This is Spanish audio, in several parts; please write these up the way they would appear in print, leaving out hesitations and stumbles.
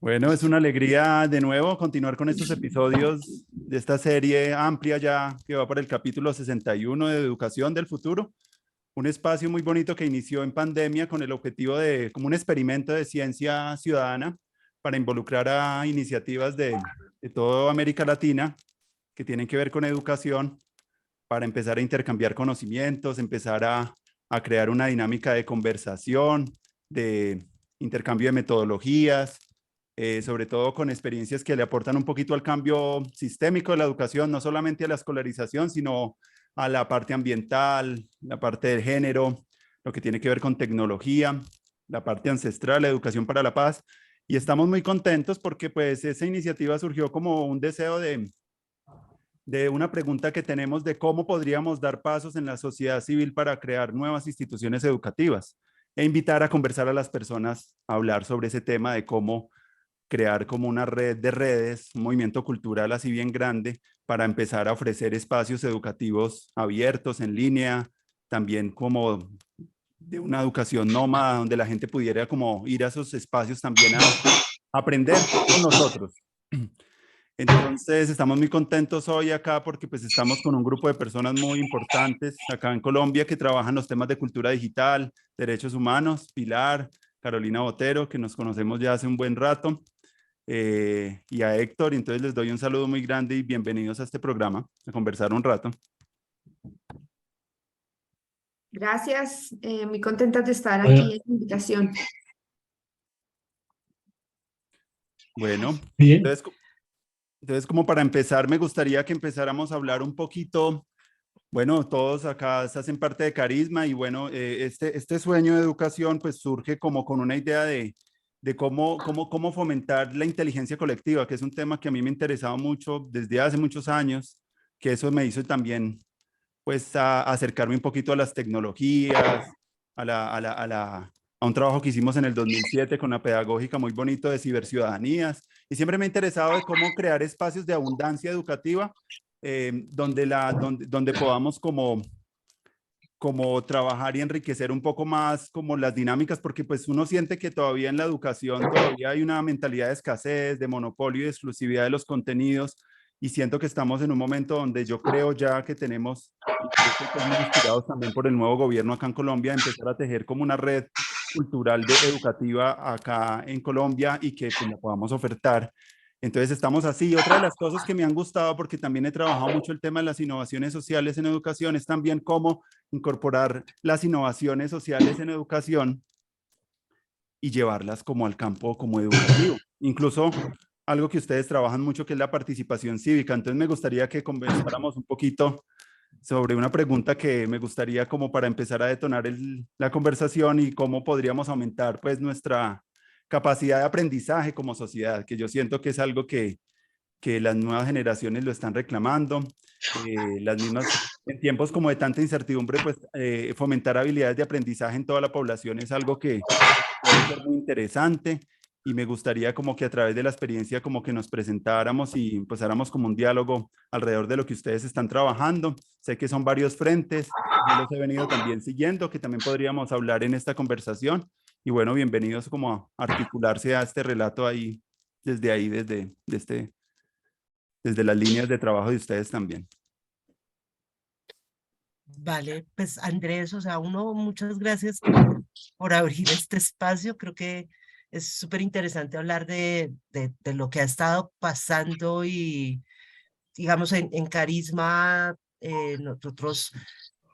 Bueno, es una alegría de nuevo continuar con estos episodios de esta serie amplia ya que va para el capítulo 61 de Educación del Futuro, un espacio muy bonito que inició en pandemia con el objetivo de, como un experimento de ciencia ciudadana para involucrar a iniciativas de toda América Latina que tienen que ver con educación, para empezar a intercambiar conocimientos, empezar a crear una dinámica de conversación, de intercambio de metodologías, sobre todo con experiencias que le aportan un poquito al cambio sistémico de la educación, no solamente a la escolarización, sino a la parte ambiental, la parte del género, lo que tiene que ver con tecnología, la parte ancestral, la educación para la paz. Y estamos muy contentos porque pues esa iniciativa surgió como un deseo de una pregunta que tenemos de cómo podríamos dar pasos en la sociedad civil para crear nuevas instituciones educativas e invitar a conversar a las personas a hablar sobre ese tema de cómo crear como una red de redes, un movimiento cultural así bien grande para empezar a ofrecer espacios educativos abiertos en línea, también como de una educación nómada donde la gente pudiera como ir a esos espacios también a aprender con nosotros. Entonces, estamos muy contentos hoy acá porque pues estamos con un grupo de personas muy importantes acá en Colombia que trabajan los temas de cultura digital, derechos humanos, Pilar, Carolina Botero, que nos conocemos ya hace un buen rato, y a Héctor. Entonces les doy un saludo muy grande y bienvenidos a este programa, a conversar un rato. Gracias, muy contentas de estar aquí en la invitación. Bueno, Bien, entonces como para empezar, me gustaría que empezáramos a hablar un poquito. Bueno, todos acá hacen parte de Carisma y bueno, este sueño de educación pues surge como con una idea de cómo fomentar la inteligencia colectiva, que es un tema que a mí me interesaba mucho desde hace muchos años, que eso me hizo también pues a acercarme un poquito a las tecnologías, a un trabajo que hicimos en el 2007 con la pedagógica muy bonito de ciberciudadanías. Y siempre me ha interesado de cómo crear espacios de abundancia educativa donde podamos como trabajar y enriquecer un poco más como las dinámicas, porque pues uno siente que todavía en la educación todavía hay una mentalidad de escasez, de monopolio y de exclusividad de los contenidos, y siento que estamos en un momento donde yo creo ya que tenemos, incluso pues muy inspirados también por el nuevo gobierno acá en Colombia, empezar a tejer como una red cultural educativa acá en Colombia y que pues la podamos ofertar. Entonces estamos así. Otra de las cosas que me han gustado, porque también he trabajado mucho el tema de las innovaciones sociales en educación, es también cómo incorporar las innovaciones sociales en educación y llevarlas como al campo como educativo. Incluso algo que ustedes trabajan mucho, que es la participación cívica. Entonces me gustaría que conversáramos un poquito sobre una pregunta que me gustaría como para empezar a detonar la conversación y cómo podríamos aumentar pues nuestra capacidad de aprendizaje como sociedad, que yo siento que es algo que las nuevas generaciones lo están reclamando. Las mismas, en tiempos como de tanta incertidumbre, pues fomentar habilidades de aprendizaje en toda la población es algo que puede ser muy interesante, y me gustaría como que a través de la experiencia como que nos presentáramos y empezáramos como un diálogo alrededor de lo que ustedes están trabajando. Sé que son varios frentes, yo los he venido también siguiendo, que también podríamos hablar en esta conversación. Y bueno, bienvenidos como a articularse a este relato ahí, desde las líneas de trabajo de ustedes también. vale, pues Andrés, o sea, muchas gracias por abrir este espacio. Creo que es súper interesante hablar de lo que ha estado pasando y, digamos, en Carisma, nosotros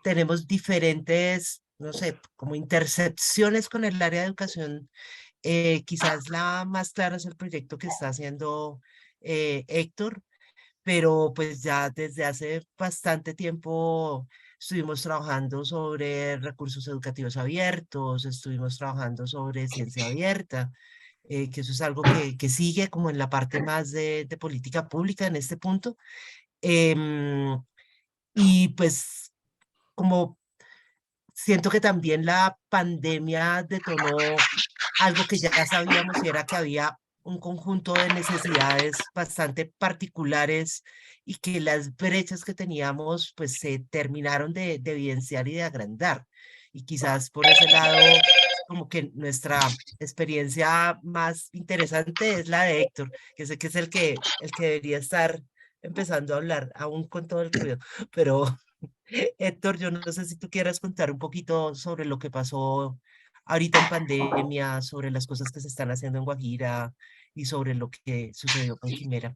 tenemos diferentes, no sé, como intercepciones con el área de educación. Quizás la más clara es el proyecto que está haciendo Héctor, pero pues ya desde hace bastante tiempo estuvimos trabajando sobre recursos educativos abiertos, estuvimos trabajando sobre ciencia abierta, que eso es algo que sigue como en la parte más de política pública en este punto. Em, y pues como siento que también la pandemia detonó algo que ya sabíamos, y era que había un conjunto de necesidades bastante particulares y que las brechas que teníamos pues se terminaron de evidenciar y de agrandar. Y quizás por ese lado como que nuestra experiencia más interesante es la de Héctor, que sé que es el que debería estar empezando a hablar, aún con todo el ruido. Pero Héctor, yo no sé si tú quieras contar un poquito sobre lo que pasó ahorita en pandemia, sobre las cosas que se están haciendo en Guajira y sobre lo que sucedió con Quimera.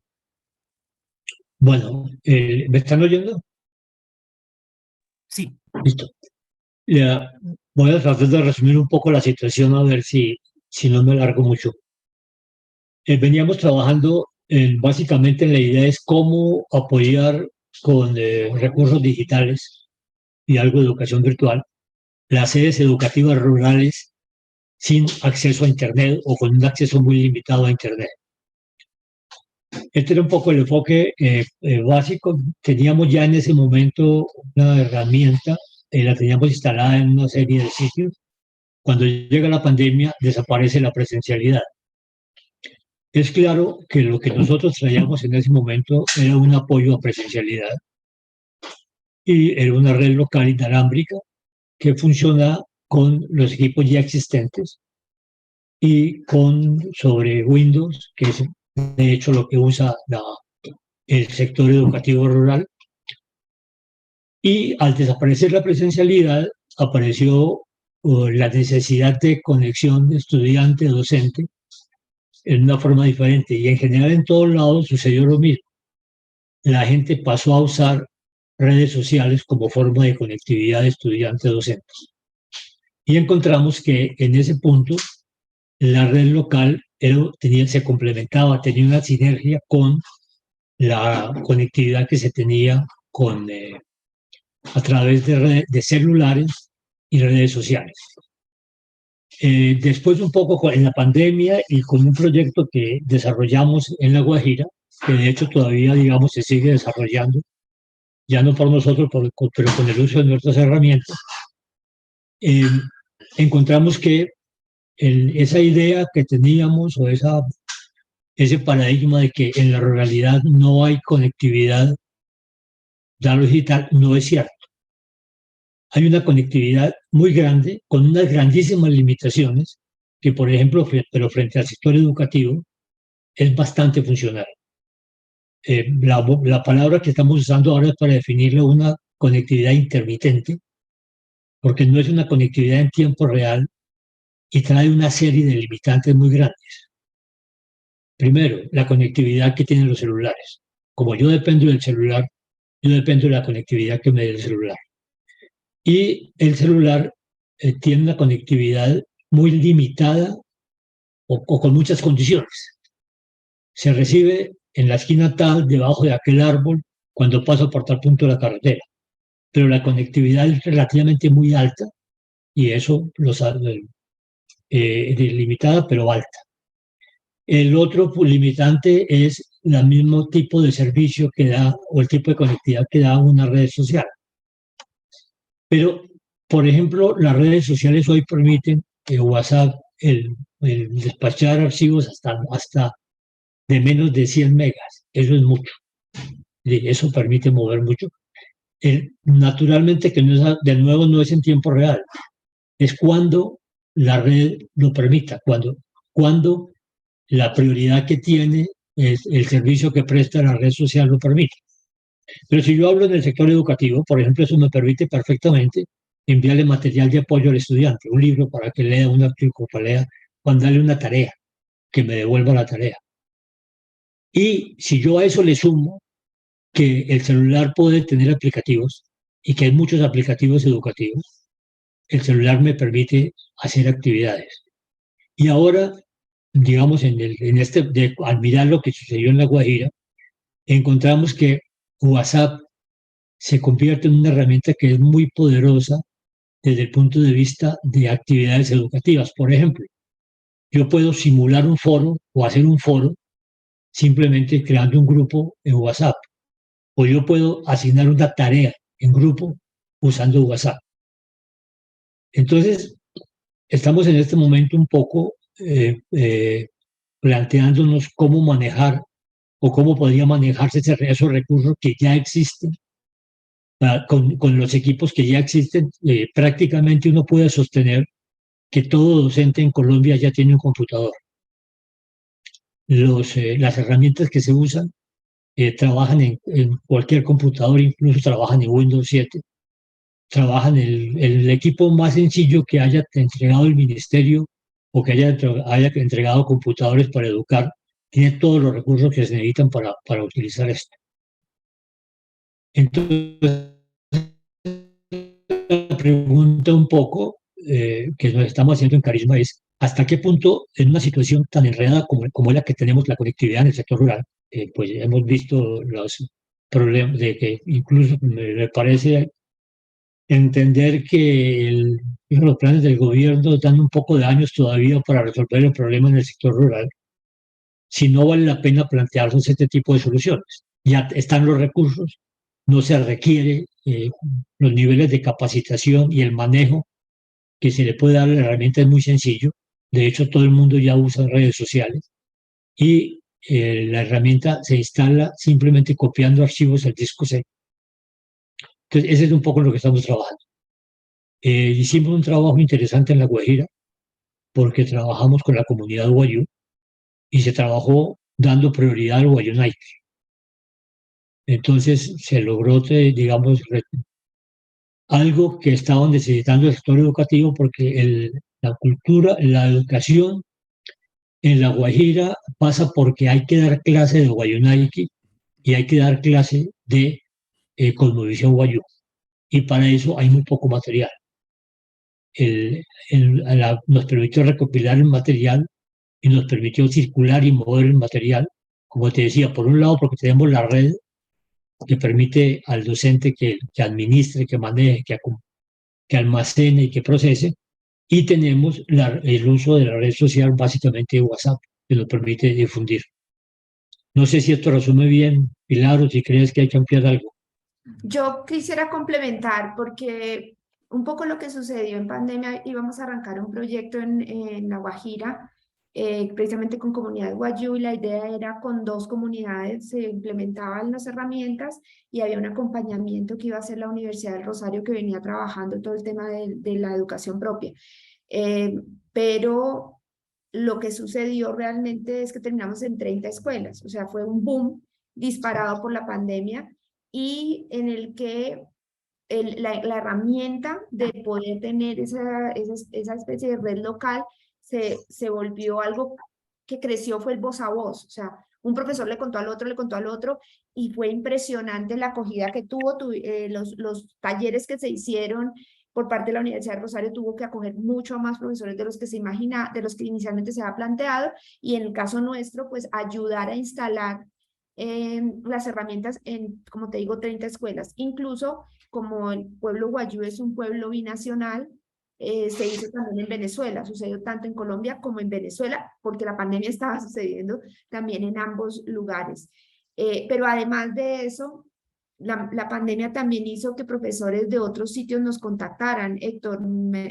Bueno, ¿me están oyendo? Sí, Listo. Ya, voy a tratar de resumir un poco la situación a ver si no me alargo mucho. Veníamos trabajando básicamente en la idea es cómo apoyar con recursos digitales y algo de educación virtual las sedes educativas rurales sin acceso a Internet o con un acceso muy limitado a Internet. Este era un poco el enfoque básico. Teníamos ya en ese momento una herramienta, la teníamos instalada en una serie de sitios. Cuando llega la pandemia, desaparece la presencialidad. Es claro que lo que nosotros traíamos en ese momento era un apoyo a presencialidad y era una red local inalámbrica que funciona con los equipos ya existentes y sobre Windows, que es de hecho lo que usa el sector educativo rural. Y al desaparecer la presencialidad, apareció la necesidad de conexión estudiante-docente en una forma diferente. Y en general en todos lados sucedió lo mismo. La gente pasó a usar redes sociales como forma de conectividad de estudiantes-docentes. Y encontramos que en ese punto la red local se complementaba, tenía una sinergia con la conectividad que se tenía a través de celulares y redes sociales. Después un poco en la pandemia y con un proyecto que desarrollamos en La Guajira, que de hecho todavía, digamos, se sigue desarrollando, ya no por nosotros, pero con el uso de nuestras herramientas, encontramos que esa idea que teníamos o ese paradigma de que en la ruralidad no hay conectividad de lo digital no es cierto. Hay una conectividad muy grande con unas grandísimas limitaciones que, por ejemplo, pero frente al sector educativo, es bastante funcional. La palabra que estamos usando ahora es para definirle una conectividad intermitente, porque no es una conectividad en tiempo real y trae una serie de limitantes muy grandes. Primero, la conectividad que tienen los celulares. Como yo dependo del celular, yo dependo de la conectividad que me dé el celular. Y el celular tiene una conectividad muy limitada o con muchas condiciones. Se recibe en la esquina tal, debajo de aquel árbol, cuando paso por tal punto de la carretera. Pero la conectividad es relativamente muy alta y eso es limitada, pero alta. El otro limitante es el mismo tipo de servicio que da o el tipo de conectividad que da una red social. Pero, por ejemplo, las redes sociales hoy permiten WhatsApp, el despachar archivos hasta de menos de 100 megas. Eso es mucho. Eso permite mover mucho. Naturalmente que de nuevo no es en tiempo real. Es cuando la red lo permita, cuando la prioridad que tiene es el servicio que presta la red social lo permite. Pero si yo hablo en el sector educativo, por ejemplo, eso me permite perfectamente enviarle material de apoyo al estudiante, un libro para que lea, un artículo para leer, mandarle una tarea, que me devuelva la tarea. Y si yo a eso le sumo que el celular puede tener aplicativos y que hay muchos aplicativos educativos, el celular me permite hacer actividades. Y ahora, digamos, al mirar lo que sucedió en La Guajira, encontramos que WhatsApp se convierte en una herramienta que es muy poderosa desde el punto de vista de actividades educativas. Por ejemplo, yo puedo simular un foro o hacer un foro simplemente creando un grupo en WhatsApp. O yo puedo asignar una tarea en grupo usando WhatsApp. Entonces, estamos en este momento un poco planteándonos cómo manejar o cómo podría manejarse esos recursos que ya existen. Con los equipos que ya existen, prácticamente uno puede sostener que todo docente en Colombia ya tiene un computador. Las herramientas que se usan trabajan en cualquier computador, incluso trabajan en Windows 7. Trabajan el equipo más sencillo que haya entregado el ministerio o que haya entregado computadores para educar, tiene todos los recursos que se necesitan para utilizar esto. Entonces, la pregunta un poco que nos estamos haciendo en Carisma es, ¿hasta qué punto en una situación tan enredada como es la que tenemos la conectividad en el sector rural, pues hemos visto los problemas de que incluso me parece entender que los planes del gobierno dan un poco de años todavía para resolver el problema en el sector rural, si no vale la pena plantearse este tipo de soluciones. Ya están los recursos, no se requiere los niveles de capacitación y el manejo que se le puede dar a la herramienta es muy sencillo. De hecho, todo el mundo ya usa redes sociales y la herramienta se instala simplemente copiando archivos al disco C. Entonces, ese es un poco lo que estamos trabajando. Hicimos un trabajo interesante en La Guajira porque trabajamos con la comunidad Wayuu y se trabajó dando prioridad al Wayuunaiki. Entonces se logró, digamos, algo que estaban necesitando el sector educativo porque la cultura, la educación en La Guajira pasa porque hay que dar clase de Wayuunaiki y hay que dar clase de cosmovisión Wayuu. Y para eso hay muy poco material. Nos permitió recopilar el material y nos permitió circular y mover el material, como te decía, por un lado porque tenemos la red que permite al docente que administre, que maneje, que almacene y que procese, y tenemos el uso de la red social, básicamente WhatsApp, que nos permite difundir. No sé si esto resume bien, Pilar, o si crees que hay que ampliar algo. Yo quisiera complementar porque un poco lo que sucedió en pandemia, íbamos a arrancar un proyecto en La Guajira, precisamente con comunidad Wayuu, y la idea era con 2 comunidades, se implementaban las herramientas y había un acompañamiento que iba a hacer la Universidad del Rosario, que venía trabajando todo el tema de la educación propia. Pero lo que sucedió realmente es que terminamos en 30 escuelas, o sea, fue un boom disparado por la pandemia y en el que la herramienta de poder tener esa especie de red local se volvió algo que creció, fue el voz a voz, o sea, un profesor le contó al otro, y fue impresionante la acogida que tuvo, los talleres que se hicieron por parte de la Universidad de Rosario tuvo que acoger mucho más profesores de los que se imagina, de los que inicialmente se había planteado, y en el caso nuestro, pues ayudar a instalar las herramientas en, como te digo, 30 escuelas. Incluso como el pueblo Wayuu es un pueblo binacional, se hizo también en Venezuela, sucedió tanto en Colombia como en Venezuela, porque la pandemia estaba sucediendo también en ambos lugares. Pero además de eso, la pandemia también hizo que profesores de otros sitios nos contactaran. Héctor,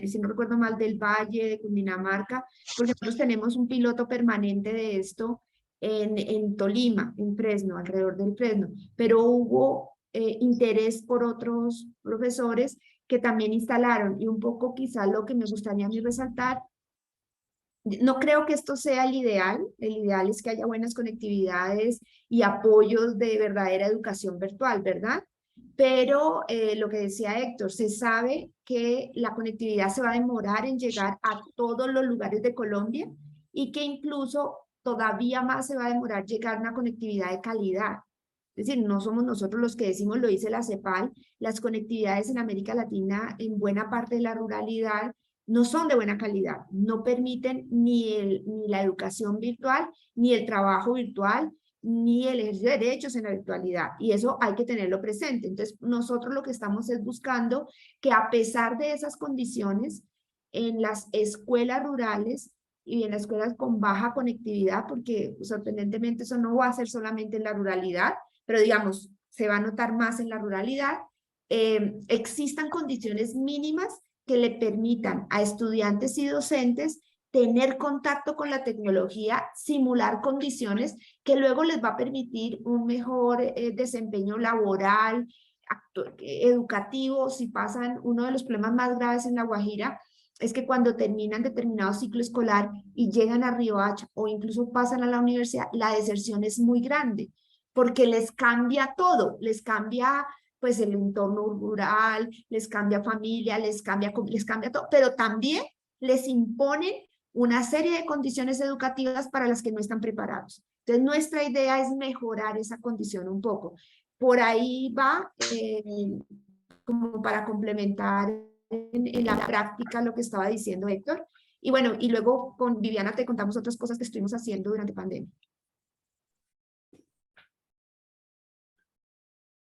si no recuerdo mal, del Valle, de Cundinamarca, porque nosotros tenemos un piloto permanente de esto en Tolima, en Fresno, alrededor del Fresno, pero hubo interés por otros profesores que también instalaron, y un poco quizá lo que me gustaría a mí resaltar, no creo que esto sea el ideal es que haya buenas conectividades y apoyos de verdadera educación virtual, ¿verdad? Pero lo que decía Héctor, se sabe que la conectividad se va a demorar en llegar a todos los lugares de Colombia y que incluso todavía más se va a demorar llegar a una conectividad de calidad. Es decir, no somos nosotros los que decimos, lo dice la CEPAL, las conectividades en América Latina, en buena parte de la ruralidad, no son de buena calidad, no permiten ni la educación virtual, ni el trabajo virtual, ni el ejercicio de derechos en la virtualidad, y eso hay que tenerlo presente. Entonces, nosotros lo que estamos es buscando que a pesar de esas condiciones, en las escuelas rurales y en las escuelas con baja conectividad, porque sorprendentemente eso no va a ser solamente en la ruralidad, pero digamos, se va a notar más en la ruralidad, existan condiciones mínimas que le permitan a estudiantes y docentes tener contacto con la tecnología, simular condiciones que luego les va a permitir un mejor desempeño laboral, educativo. Si pasan, uno de los problemas más graves en La Guajira es que cuando terminan determinado ciclo escolar y llegan a Riohacha o incluso pasan a la universidad, la deserción es muy grande, porque les cambia todo, les cambia pues el entorno rural, les cambia familia, les cambia todo, pero también les imponen una serie de condiciones educativas para las que no están preparados. Entonces, nuestra idea es mejorar esa condición un poco. Por ahí va, como para complementar en la práctica lo que estaba diciendo Héctor. Y bueno, y luego con Viviana te contamos otras cosas que estuvimos haciendo durante pandemia.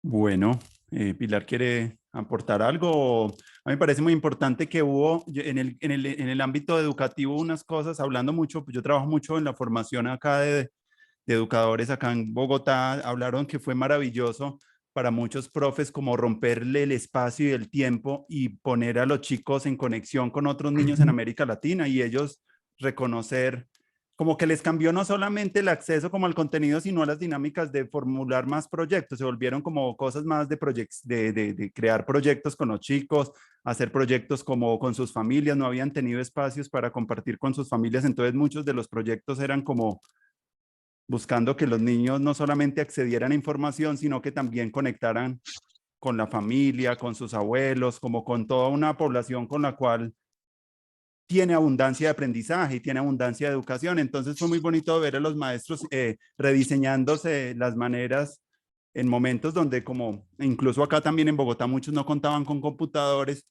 Bueno, Pilar quiere aportar algo. A mí me parece muy importante que hubo en el ámbito educativo unas cosas, hablando mucho, pues yo trabajo mucho en la formación acá de educadores acá en Bogotá, hablaron que fue maravilloso para muchos profes como romperle el espacio y el tiempo y poner a los chicos en conexión con otros niños en América Latina y ellos reconocer como que les cambió no solamente el acceso como al contenido, sino a las dinámicas de formular más proyectos. Se volvieron como cosas más de crear proyectos con los chicos, hacer proyectos como con sus familias. No habían tenido espacios para compartir con sus familias. Entonces muchos de los proyectos eran como buscando que los niños no solamente accedieran a información, sino que también conectaran con la familia, con sus abuelos, como con toda una población con la cual tiene abundancia de aprendizaje y tiene abundancia de educación. Entonces fue muy bonito ver a los maestros rediseñándose las maneras en momentos donde, como incluso acá también en Bogotá, muchos no contaban con computadores.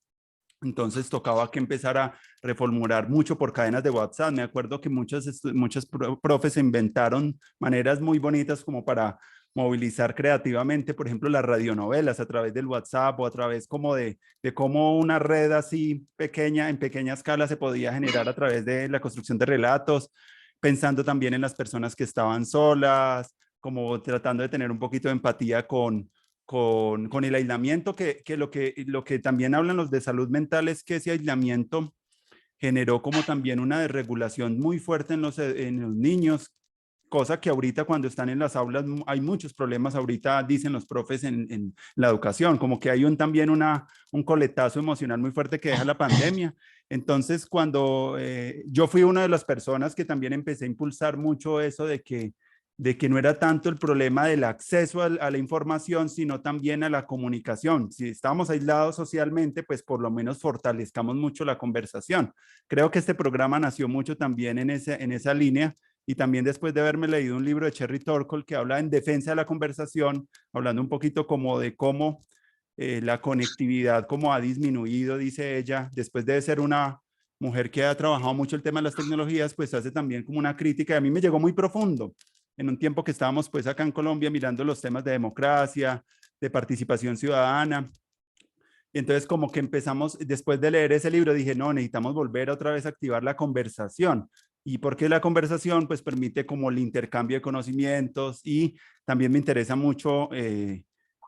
Entonces tocaba que empezar a reformular mucho por cadenas de WhatsApp. Me acuerdo que muchos profes inventaron maneras muy bonitas como para movilizar creativamente, por ejemplo, las radionovelas a través del WhatsApp o a través como de cómo una red así pequeña, en pequeña escala se podía generar a través de la construcción de relatos, pensando también en las personas que estaban solas, como tratando de tener un poquito de empatía con el aislamiento, lo que también hablan los de salud mental es que ese aislamiento generó como también una desregulación muy fuerte en los niños, cosa que ahorita cuando están en las aulas hay muchos problemas, ahorita dicen los profes en la educación, como que hay también un coletazo emocional muy fuerte que deja la pandemia. Entonces, cuando yo fui una de las personas que también empecé a impulsar mucho eso de que no era tanto el problema del acceso a la información, sino también a la comunicación. Si estamos aislados socialmente, pues por lo menos fortalezcamos mucho la conversación. Creo que este programa nació mucho también en esa línea y también después de haberme leído un libro de Cherry Torkle que habla en defensa de la conversación, hablando un poquito como de cómo la conectividad como ha disminuido, dice ella, después de ser una mujer que ha trabajado mucho el tema de las tecnologías, pues hace también como una crítica y a mí me llegó muy profundo en un tiempo que estábamos pues acá en Colombia mirando los temas de democracia, de participación ciudadana. Y entonces como que empezamos, después de leer ese libro, dije, no, necesitamos volver otra vez a activar la conversación. ¿Y por qué la conversación? Pues permite como el intercambio de conocimientos y también me interesa mucho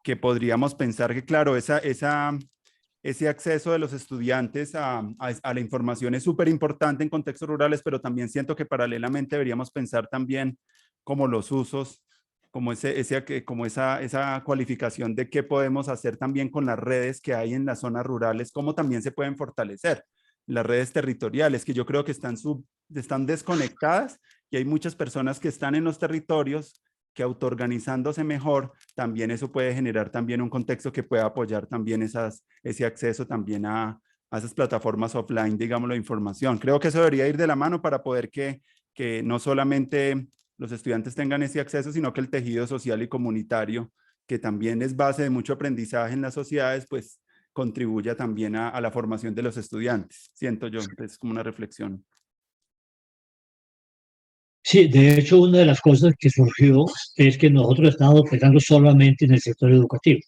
que podríamos pensar que, claro, ese acceso de los estudiantes a la información es súper importante en contextos rurales, pero también siento que paralelamente deberíamos pensar también como los usos, como esa cualificación de qué podemos hacer también con las redes que hay en las zonas rurales, cómo también se pueden fortalecer las redes territoriales, que yo creo que están desconectadas y hay muchas personas que están en los territorios que autoorganizándose mejor, también eso puede generar también un contexto que pueda apoyar también ese acceso también a esas plataformas offline, digamos, la información. Creo que eso debería ir de la mano para poder que no solamente los estudiantes tengan ese acceso, sino que el tejido social y comunitario, que también es base de mucho aprendizaje en las sociedades, pues contribuya también a la formación de los estudiantes. Siento yo, es como una reflexión. Sí, de hecho, una de las cosas que surgió es que nosotros estábamos pensando solamente en el sector educativo.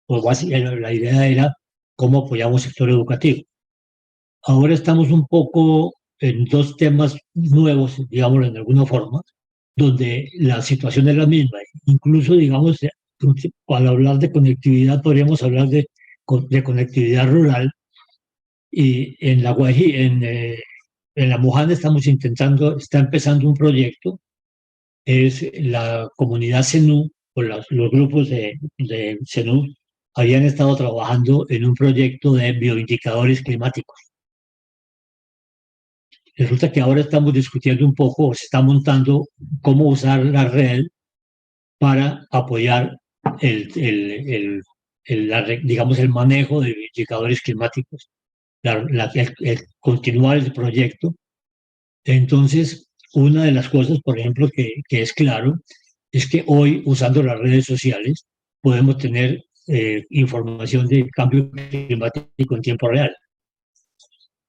Pues la idea era cómo apoyamos el sector educativo. Ahora estamos un poco en dos temas nuevos, digamos, en alguna forma, donde la situación es la misma. Incluso, digamos, al hablar de conectividad, podríamos hablar de conectividad rural. Y en en la Mojana está empezando un proyecto, es la comunidad CENU, o los grupos de CENU, habían estado trabajando en un proyecto de bioindicadores climáticos. Resulta que ahora estamos discutiendo un poco, o se está montando cómo usar la red para apoyar digamos, el manejo de indicadores climáticos, el continuar el proyecto. Entonces, una de las cosas, por ejemplo, que es claro, es que hoy, usando las redes sociales, podemos tener información de cambio climático en tiempo real.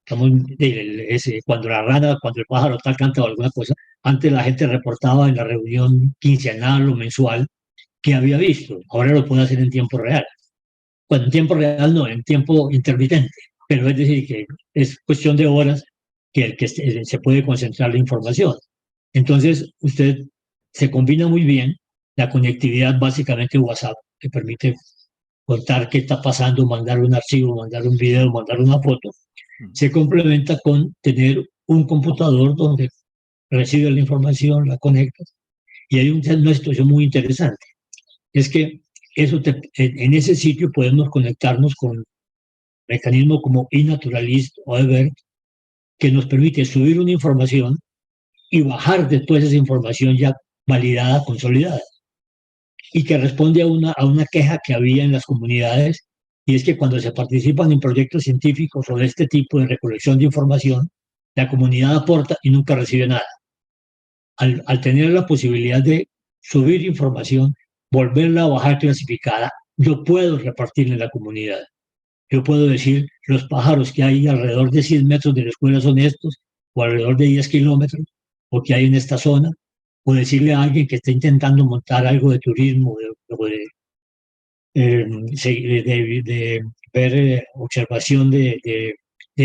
Cuando la rana, cuando el pájaro tal canta o alguna cosa, antes la gente reportaba en la reunión quincenal o mensual que había visto. Ahora lo puede hacer en tiempo real. Bueno, en tiempo real no, en tiempo intermitente. Pero es decir, que es cuestión de horas que se puede concentrar la información. Entonces, usted se combina muy bien la conectividad básicamente WhatsApp, que permite contar qué está pasando, mandar un archivo, mandar un video, mandar una foto, se complementa con tener un computador donde recibe la información, la conecta. Y hay una situación muy interesante. Es que en ese sitio podemos conectarnos con mecanismos como eNaturalist o eBird, que nos permite subir una información y bajar después esa información ya validada, consolidada, y que responde a una queja que había en las comunidades, y es que cuando se participan en proyectos científicos o de este tipo de recolección de información, la comunidad aporta y nunca recibe nada. Al tener la posibilidad de subir información, volverla a bajar clasificada, yo puedo repartirla en la comunidad. Yo puedo decir, los pájaros que hay alrededor de 100 metros de la escuela son estos, o alrededor de 10 kilómetros, o que hay en esta zona, o decirle a alguien que está intentando montar algo de turismo, de ver observación de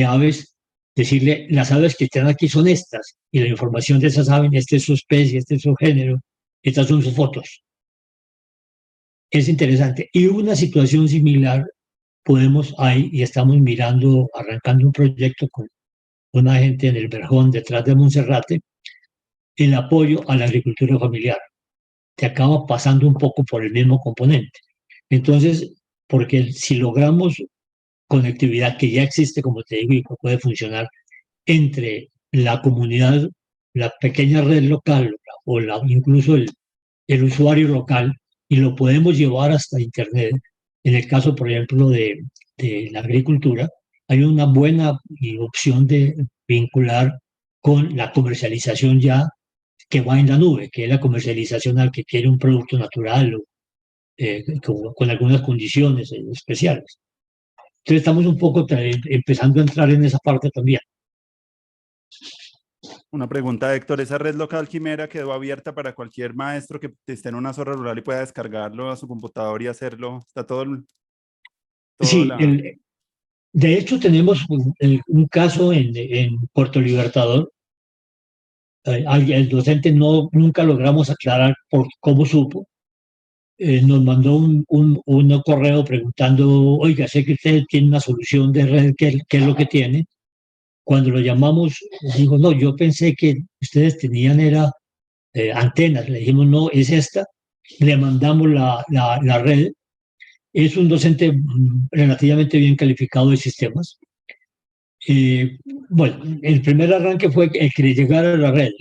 aves, decirle, las aves que están aquí son estas, y la información de esas aves, esta es su especie, este es su género, estas son sus fotos. Es interesante. Y una situación similar y estamos mirando, arrancando un proyecto con una gente en el Verjón, detrás de Monserrate, el apoyo a la agricultura familiar, que acaba pasando un poco por el mismo componente. Entonces, porque si logramos conectividad que ya existe, como te digo, y que puede funcionar entre la comunidad, la pequeña red local o incluso el usuario local, y lo podemos llevar hasta Internet. En el caso, por ejemplo, de la agricultura, hay una buena opción de vincular con la comercialización ya que va en la nube, que es la comercialización al que quiere un producto natural o con algunas condiciones especiales. Entonces estamos un poco empezando a entrar en esa parte también. Una pregunta, Héctor. ¿Esa red local Quimera quedó abierta para cualquier maestro que esté en una zona rural y pueda descargarlo a su computador y hacerlo? Está todo Sí, de hecho tenemos un caso en Puerto Libertador. El docente nunca logramos aclarar por cómo supo. Nos mandó un correo preguntando, oiga, sé que usted tiene una solución de red, ¿qué es lo que tiene? Cuando lo llamamos, dijo, no, yo pensé que ustedes tenían antenas. Le dijimos, no, es esta. Le mandamos la red. Es un docente relativamente bien calificado de sistemas. Bueno, el primer arranque fue el que le llegara a la red.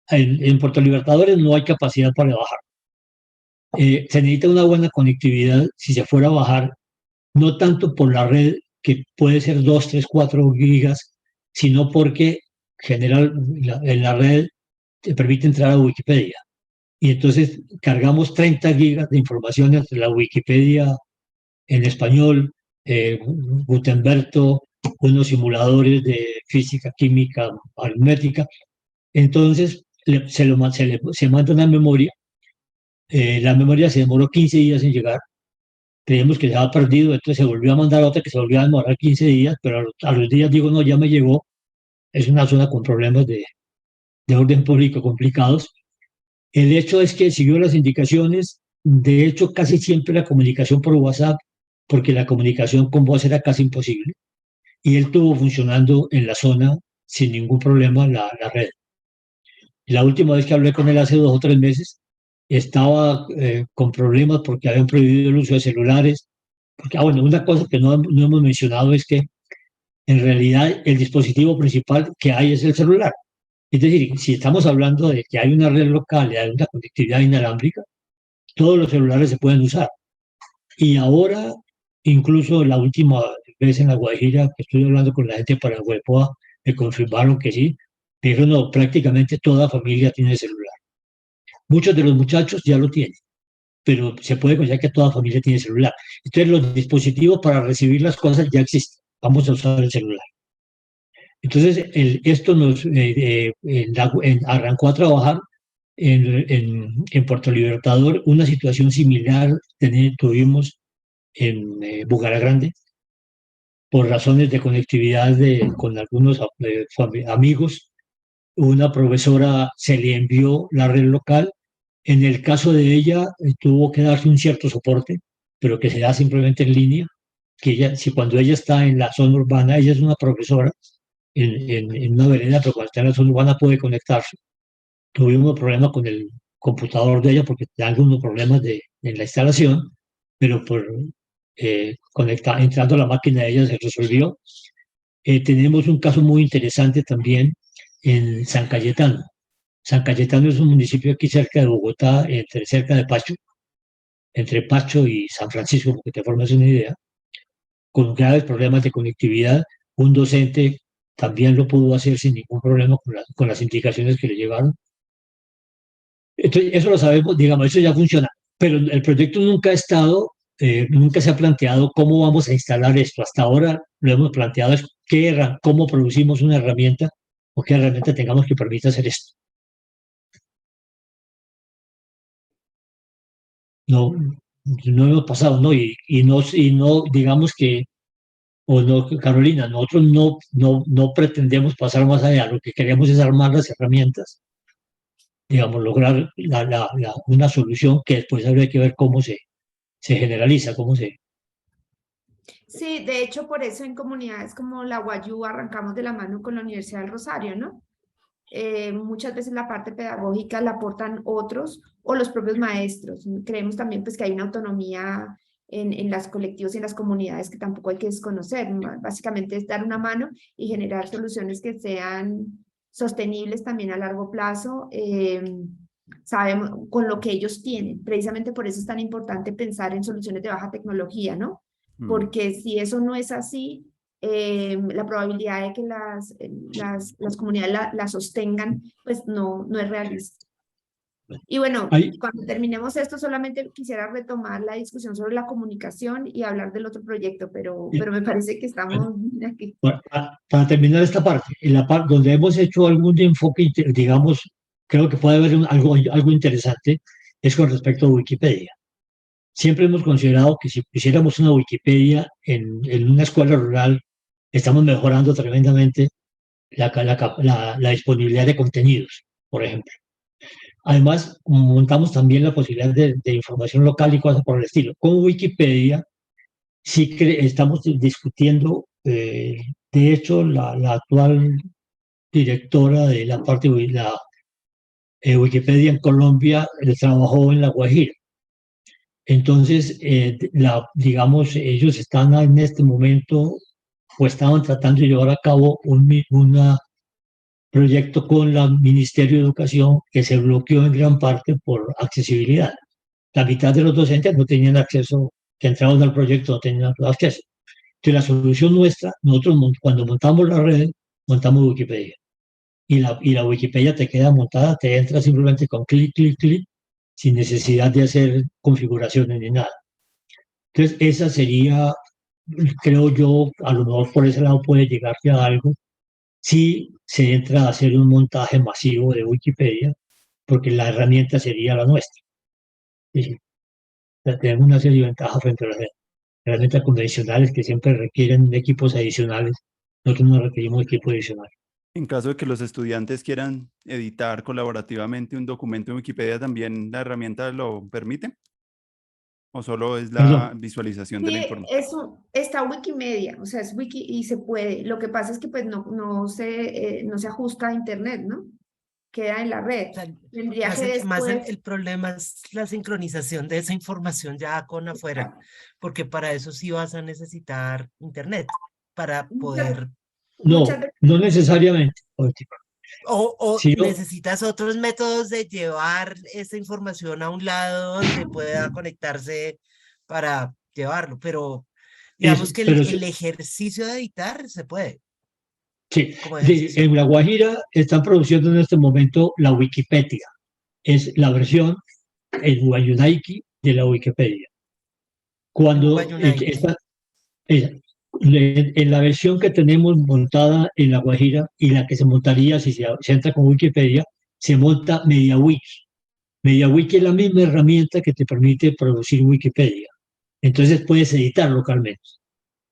En Puerto Libertadores no hay capacidad para bajar. Se necesita una buena conectividad si se fuera a bajar, no tanto por la red, que puede ser 2, 3, 4 gigas, sino porque en la red te permite entrar a Wikipedia. Y entonces cargamos 30 gigas de información entre la Wikipedia en español, Gutenberto, unos simuladores de física, química, aritmética. Entonces se manda una memoria. La memoria se demoró 15 días en llegar. Creímos que se había perdido, entonces se volvió a mandar otra que se volvió a demorar 15 días, pero a los días digo, no, ya me llegó. Es una zona con problemas de orden público complicados. El hecho es que siguió las indicaciones. De hecho, casi siempre la comunicación por WhatsApp, porque la comunicación con voz era casi imposible. Y él estuvo funcionando en la zona sin ningún problema la red. La última vez que hablé con él hace 2 o 3 meses, estaba con problemas porque habían prohibido el uso de celulares. Porque, bueno, una cosa que no hemos mencionado es que en realidad el dispositivo principal que hay es el celular. Es decir, si estamos hablando de que hay una red local y hay una conectividad inalámbrica, todos los celulares se pueden usar. Y ahora, incluso la última vez en La Guajira, que estuve hablando con la gente de Paraguaypoa, me confirmaron que sí. Me dijeron, no, prácticamente toda familia tiene celular. Muchos de los muchachos ya lo tienen, pero se puede considerar que toda familia tiene celular. Entonces, los dispositivos para recibir las cosas ya existen. Vamos a usar el celular. Entonces, esto nos arrancó a trabajar en Puerto Libertador. Una situación similar tuvimos en Bugaragrande, por razones de conectividad con algunos amigos. Una profesora se le envió la red local. En el caso de ella, tuvo que darse un cierto soporte, pero que se da simplemente en línea. Que ella, si cuando ella está en la zona urbana, ella es una profesora en una vereda, pero cuando está en la zona urbana puede conectarse. Tuvimos problemas con el computador de ella porque tenía algunos problemas en la instalación, pero por entrando a la máquina de ella se resolvió. Tenemos un caso muy interesante también en San Cayetano. San Cayetano es un municipio aquí cerca de Bogotá, cerca de Pacho, entre Pacho y San Francisco, porque te formas una idea, con graves problemas de conectividad. Un docente también lo pudo hacer sin ningún problema con las indicaciones que le llevaron. Entonces, eso lo sabemos, digamos, eso ya funciona, pero el proyecto nunca ha estado, nunca se ha planteado cómo vamos a instalar esto. Hasta ahora lo hemos planteado es cómo producimos una herramienta o qué herramienta tengamos que permita hacer esto. No, no hemos pasado, ¿no? Y no, digamos que, o no, Carolina, nosotros no pretendemos pasar más allá. Lo que queremos es armar las herramientas, digamos, lograr una solución que después habría que ver cómo se generaliza, cómo se... Sí, de hecho, por eso en comunidades como la Guayú arrancamos de la mano con la Universidad del Rosario, ¿no? Muchas veces la parte pedagógica la aportan otros o los propios maestros. Creemos también pues, que hay una autonomía en las colectivos y en las comunidades que tampoco hay que desconocer. Básicamente es dar una mano y generar soluciones que sean sostenibles también a largo plazo. Sabemos con lo que ellos tienen. Precisamente por eso es tan importante pensar en soluciones de baja tecnología, ¿no? Porque si eso no es así, la probabilidad de que las comunidades la sostengan, pues no es realista. Y bueno, cuando terminemos esto, solamente quisiera retomar la discusión sobre la comunicación y hablar del otro proyecto, pero me parece que estamos aquí. Para terminar esta parte, en la parte donde hemos hecho algún enfoque, digamos, creo que puede haber algo interesante, es con respecto a Wikipedia. Siempre hemos considerado que si pusiéramos una Wikipedia en una escuela rural, estamos mejorando tremendamente la disponibilidad de contenidos, por ejemplo. Además, montamos también la posibilidad de información local y cosas por el estilo. Con Wikipedia, sí estamos discutiendo, de hecho, la actual directora de la parte de la Wikipedia en Colombia trabajó en La Guajira. Entonces, digamos, ellos están en este momento, o estaban tratando de llevar a cabo un proyecto con el Ministerio de Educación que se bloqueó en gran parte por accesibilidad. La mitad de los docentes no tenían acceso, que entraban al proyecto no tenían acceso. Entonces, la solución nuestra, nosotros cuando montamos la red, montamos Wikipedia. Y la Wikipedia te queda montada, te entra simplemente con clic, clic, clic, sin necesidad de hacer configuraciones ni nada. Entonces, esa sería, creo yo, a lo mejor por ese lado puede llegarse a algo, si se entra a hacer un montaje masivo de Wikipedia, porque la herramienta sería la nuestra. Es decir, tenemos una serie de ventajas frente a las herramientas convencionales que siempre requieren equipos adicionales. Nosotros no requerimos equipos adicionales. En caso de que los estudiantes quieran editar colaborativamente un documento en Wikipedia, ¿también la herramienta lo permite? ¿O solo es la visualización de la información? Está Wikimedia, o sea, es Wiki y se puede. Lo que pasa es que pues no se ajusta a internet, ¿no? Queda en la red. O sea, Tendría más que después... el problema es la sincronización de esa información ya con afuera, porque para eso sí vas a necesitar internet. para Muchas, poder, No, muchas veces. no necesariamente. o Si yo, necesitas otros métodos de llevar esa información a un lado donde pueda conectarse para llevarlo, pero eso, digamos que pero el ejercicio de editar se puede sí, como ejercicio. en La Guajira están produciendo en este momento la Wikipedia. Es la versión en Wayunaiki de la Wikipedia. En Cuando Wayunaiki. en la versión que tenemos montada en La Guajira y la que se montaría si se entra con Wikipedia, se monta MediaWiki. MediaWiki es la misma herramienta que te permite producir Wikipedia. Entonces puedes editar localmente.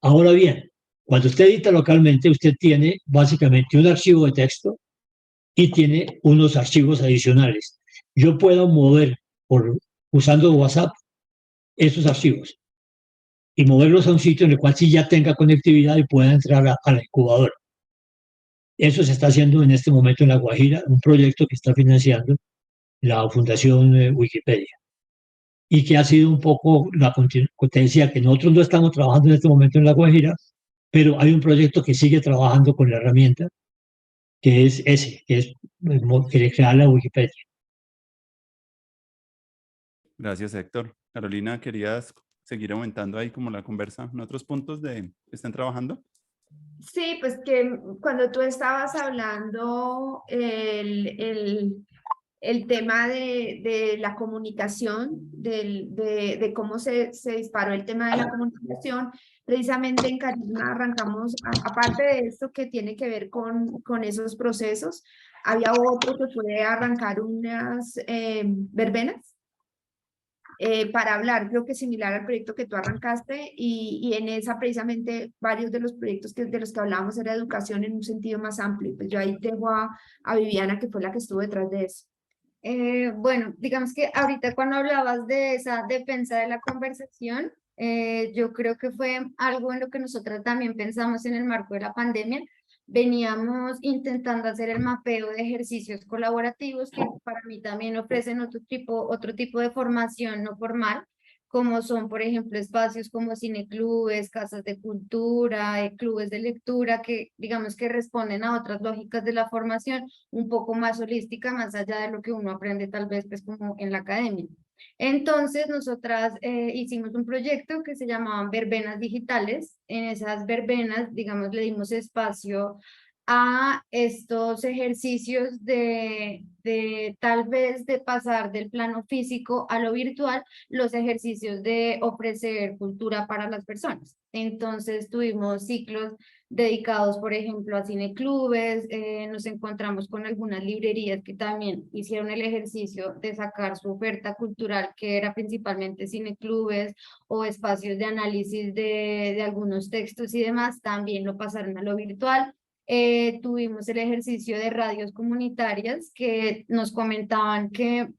Ahora bien, cuando usted edita localmente, usted tiene básicamente un archivo de texto y tiene unos archivos adicionales. Yo puedo mover usando WhatsApp esos archivos y moverlos a un sitio en el cual sí ya tenga conectividad y pueda entrar a la incubadora. Eso se está haciendo en este momento en La Guajira, un proyecto que está financiando la Fundación Wikipedia y que ha sido un poco la potencia que nosotros no estamos trabajando en este momento en La Guajira, pero hay un proyecto que sigue trabajando con la herramienta, que es ese, que es crear la Wikipedia. Gracias, Héctor. Carolina, ¿querías seguir aumentando ahí como la conversa en otros puntos de que están trabajando? Sí, pues que cuando tú estabas hablando el tema de la comunicación, de cómo se disparó el tema de la comunicación, precisamente en Carisma arrancamos, aparte de esto que tiene que ver con esos procesos, había otro que fue arrancar unas verbenas para hablar, creo que similar al proyecto que tú arrancaste, y en esa precisamente varios de los proyectos de los que hablábamos era educación en un sentido más amplio. Pues yo ahí dejo a Viviana, que fue la que estuvo detrás de eso. Bueno, digamos que ahorita cuando hablabas de esa defensa de la conversación, yo creo que fue algo en lo que nosotras también pensamos en el marco de la pandemia. Veníamos intentando hacer el mapeo de ejercicios colaborativos que para mí también ofrecen otro tipo de formación no formal, como son, por ejemplo, espacios como cineclubes, casas de cultura, clubes de lectura, que digamos que responden a otras lógicas de la formación un poco más holística, más allá de lo que uno aprende tal vez pues como en la academia. Entonces nosotras hicimos un proyecto que se llamaban verbenas digitales. En esas verbenas, digamos, le dimos espacio a estos ejercicios de tal vez de pasar del plano físico a lo virtual, los ejercicios de ofrecer cultura para las personas. Entonces tuvimos ciclos dedicados, por ejemplo, a cineclubes, nos encontramos con algunas librerías que también hicieron el ejercicio de sacar su oferta cultural, que era principalmente cineclubes o espacios de análisis de algunos textos y demás, también lo pasaron a lo virtual. Tuvimos el ejercicio de radios comunitarias que nos comentaban que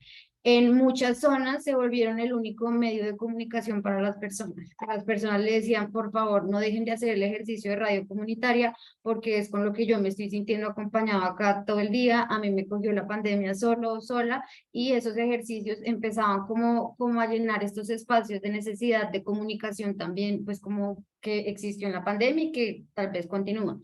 en muchas zonas se volvieron el único medio de comunicación para las personas. Las personas le decían, por favor, no dejen de hacer el ejercicio de radio comunitaria porque es con lo que yo me estoy sintiendo acompañado acá todo el día. A mí me cogió la pandemia solo o sola y esos ejercicios empezaban como a llenar estos espacios de necesidad de comunicación también, pues como que existió en la pandemia y que tal vez continúa.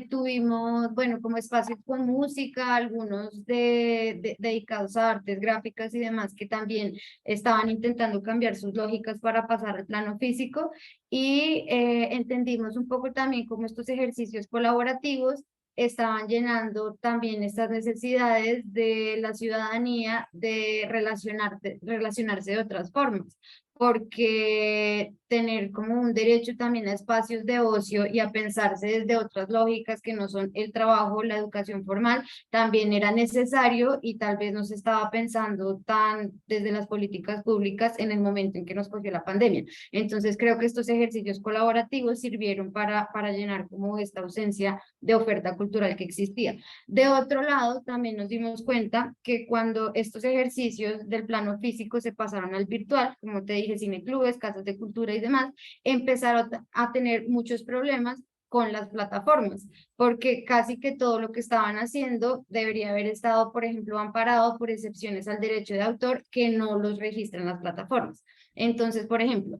Tuvimos, bueno, como espacios con música, algunos dedicados a artes gráficas y demás que también estaban intentando cambiar sus lógicas para pasar al plano físico y entendimos un poco también cómo estos ejercicios colaborativos estaban llenando también estas necesidades de la ciudadanía de relacionarse de otras formas, porque tener como un derecho también a espacios de ocio y a pensarse desde otras lógicas que no son el trabajo, la educación formal, también era necesario y tal vez no se estaba pensando tan desde las políticas públicas en el momento en que nos cogió la pandemia. Entonces creo que estos ejercicios colaborativos sirvieron para llenar como esta ausencia de oferta cultural que existía. De otro lado, también nos dimos cuenta que cuando estos ejercicios del plano físico se pasaron al virtual, como te dije, cineclubes, casas de cultura y demás, empezaron a tener muchos problemas con las plataformas, porque casi que todo lo que estaban haciendo debería haber estado, por ejemplo, amparado por excepciones al derecho de autor que no los registran las plataformas. Entonces, por ejemplo,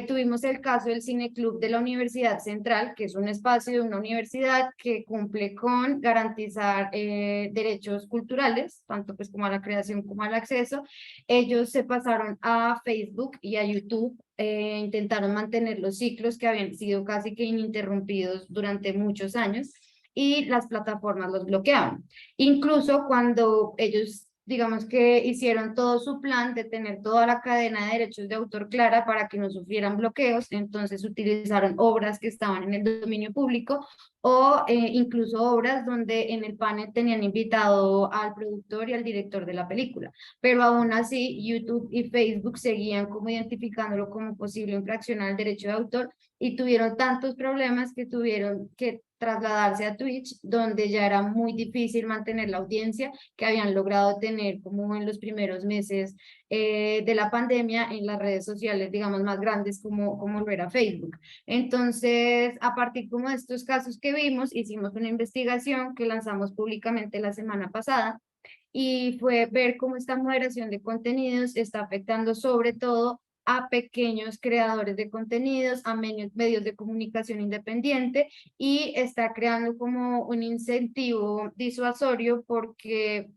tuvimos el caso del Cineclub de la Universidad Central, que es un espacio de una universidad que cumple con garantizar derechos culturales, tanto pues como a la creación como al acceso. Ellos se pasaron a Facebook y a YouTube, intentaron mantener los ciclos que habían sido casi que ininterrumpidos durante muchos años y las plataformas los bloqueaban. Incluso cuando ellos, digamos que hicieron todo su plan de tener toda la cadena de derechos de autor clara para que no sufrieran bloqueos, entonces utilizaron obras que estaban en el dominio público o incluso obras donde en el panel tenían invitado al productor y al director de la película, pero aún así YouTube y Facebook seguían como identificándolo como posible infracción al derecho de autor y tuvieron tantos problemas que tuvieron que trasladarse a Twitch, donde ya era muy difícil mantener la audiencia que habían logrado tener como en los primeros meses de la pandemia en las redes sociales, digamos, más grandes como lo era Facebook. Entonces, a partir como de estos casos que vimos, hicimos una investigación que lanzamos públicamente la semana pasada y fue ver cómo esta moderación de contenidos está afectando sobre todo a pequeños creadores de contenidos, a medios de comunicación independiente y está creando como un incentivo disuasorio porque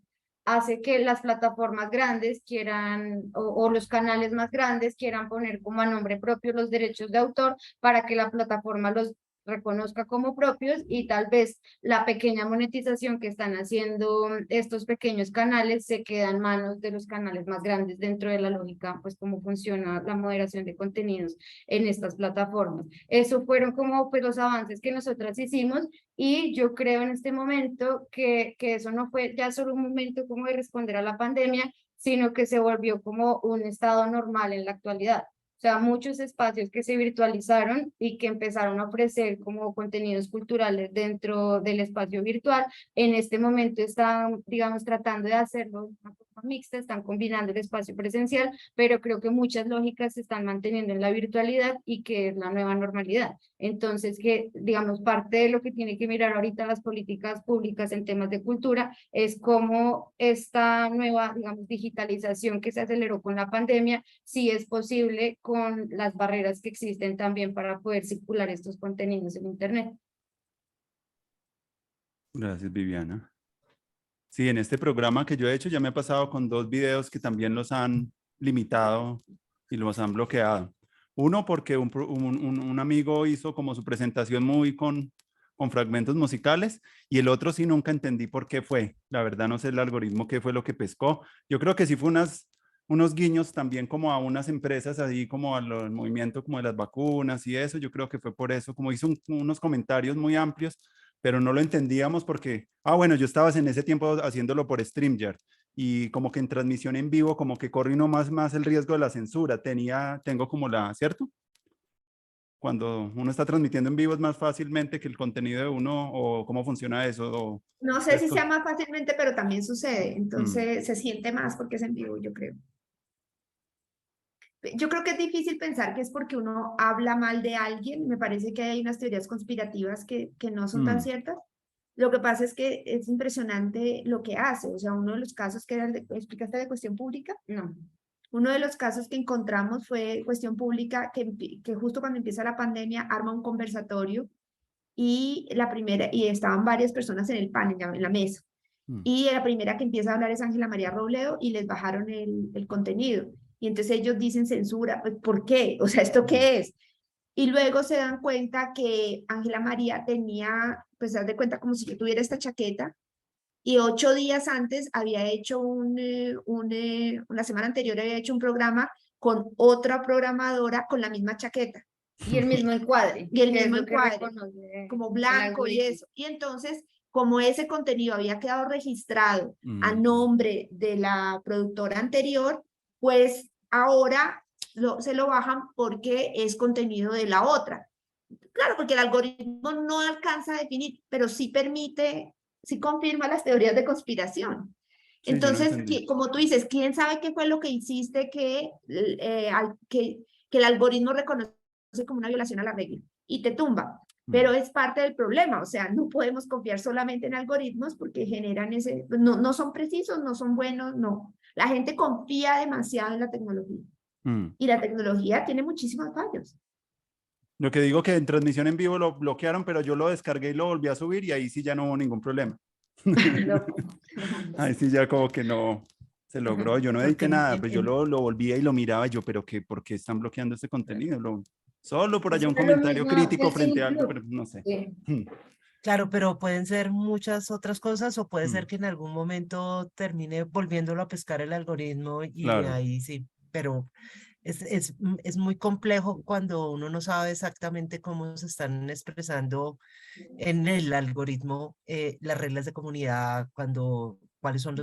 hace que las plataformas grandes quieran o los canales más grandes quieran poner como a nombre propio los derechos de autor para que la plataforma los reconozca como propios y tal vez la pequeña monetización que están haciendo estos pequeños canales se queda en manos de los canales más grandes dentro de la lógica, pues cómo funciona la moderación de contenidos en estas plataformas. Eso fueron como pues los avances que nosotras hicimos y yo creo en este momento que eso no fue ya solo un momento como de responder a la pandemia, sino que se volvió como un estado normal en la actualidad. O sea, muchos espacios que se virtualizaron y que empezaron a ofrecer como contenidos culturales dentro del espacio virtual, en este momento están, digamos, tratando de hacerlo de una forma mixta, están combinando el espacio presencial, pero creo que muchas lógicas se están manteniendo en la virtualidad y que es la nueva normalidad. Entonces, que, digamos, parte de lo que tiene que mirar ahorita las políticas públicas en temas de cultura es cómo esta nueva, digamos, digitalización que se aceleró con la pandemia, si es posible con las barreras que existen también para poder circular estos contenidos en Internet. Gracias, Viviana. Sí, en este programa que yo he hecho ya me ha pasado con 2 videos que también los han limitado y los han bloqueado. Uno porque un amigo hizo como su presentación muy con fragmentos musicales y el otro sí nunca entendí por qué fue. La verdad no sé el algoritmo qué fue lo que pescó. Yo creo que sí fue unos guiños también como a unas empresas ahí como al movimiento como de las vacunas y eso. Yo creo que fue por eso, como hizo unos comentarios muy amplios, pero no lo entendíamos porque, bueno, yo estaba en ese tiempo haciéndolo por StreamYard y como que en transmisión en vivo como que corre uno más el riesgo de la censura. Tengo como ¿cierto? Cuando uno está transmitiendo en vivo es más fácilmente que el contenido de uno o cómo funciona eso. No sé si sea más fácilmente, pero también sucede. Mm. Entonces se siente más porque es en vivo, yo creo. Yo creo que es difícil pensar que es porque uno habla mal de alguien. Me parece que hay unas teorías conspirativas que no son tan ciertas. Lo que pasa es que es impresionante lo que hace. O sea, uno de los casos que era ¿explicaste de Cuestión Pública? No. Uno de los casos que encontramos fue Cuestión Pública, que justo cuando empieza la pandemia arma un conversatorio y estaban varias personas en el panel, en la mesa. Y la primera que empieza a hablar es Ángela María Robledo y les bajaron el contenido. Y entonces ellos dicen censura, pues, ¿por qué? O sea, ¿esto qué es? Y luego se dan cuenta que Ángela María tenía, pues, se dan de cuenta como si tuviera esta chaqueta y 8 días antes había hecho una semana anterior había hecho un programa con otra programadora con la misma chaqueta. Y el mismo encuadre. Y el que es mismo lo que encuadre, reconoce como el blanco y algoritmo. eso. Y entonces, como ese contenido había quedado registrado a nombre de la productora anterior, pues ahora se lo bajan porque es contenido de la otra. Claro, porque el algoritmo no alcanza a definir, pero sí permite, sí confirma las teorías de conspiración. Sí, yo no Entonces, entendí. como tú dices, ¿quién sabe qué fue lo que hiciste que el algoritmo reconoce como una violación a la regla y te tumba? Pero es parte del problema, o sea, no podemos confiar solamente en algoritmos porque generan no son precisos, no son buenos, no. La gente confía demasiado en la tecnología. Y la tecnología tiene muchísimos fallos. Lo que digo que en transmisión en vivo lo bloquearon, pero yo lo descargué y lo volví a subir y ahí sí ya no hubo ningún problema. Ahí sí ya como que no se logró. Yo no Porque edité nada, pues yo lo volvía y lo miraba y yo, pero qué, ¿por qué están bloqueando este contenido? Solo por allá Eso un no es lo comentario mismo crítico del frente a Cine algo, Club. pero no sé. Sí. Claro, pero pueden ser muchas otras cosas o puede ser Mm, que en algún momento termine volviéndolo a pescar el algoritmo y claro. ahí sí, pero es muy complejo cuando uno no sabe exactamente cómo se están expresando en el algoritmo las reglas de comunidad, cuáles son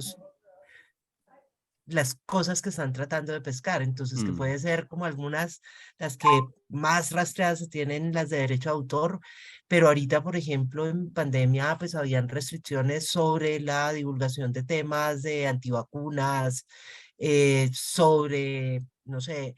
las cosas que están tratando de pescar. Entonces, que Mm, puede ser como algunas, las que más rastreadas se tienen las de derecho de autor, pero ahorita, por ejemplo, en pandemia, pues habían restricciones sobre la divulgación de temas de antivacunas, sobre, no sé,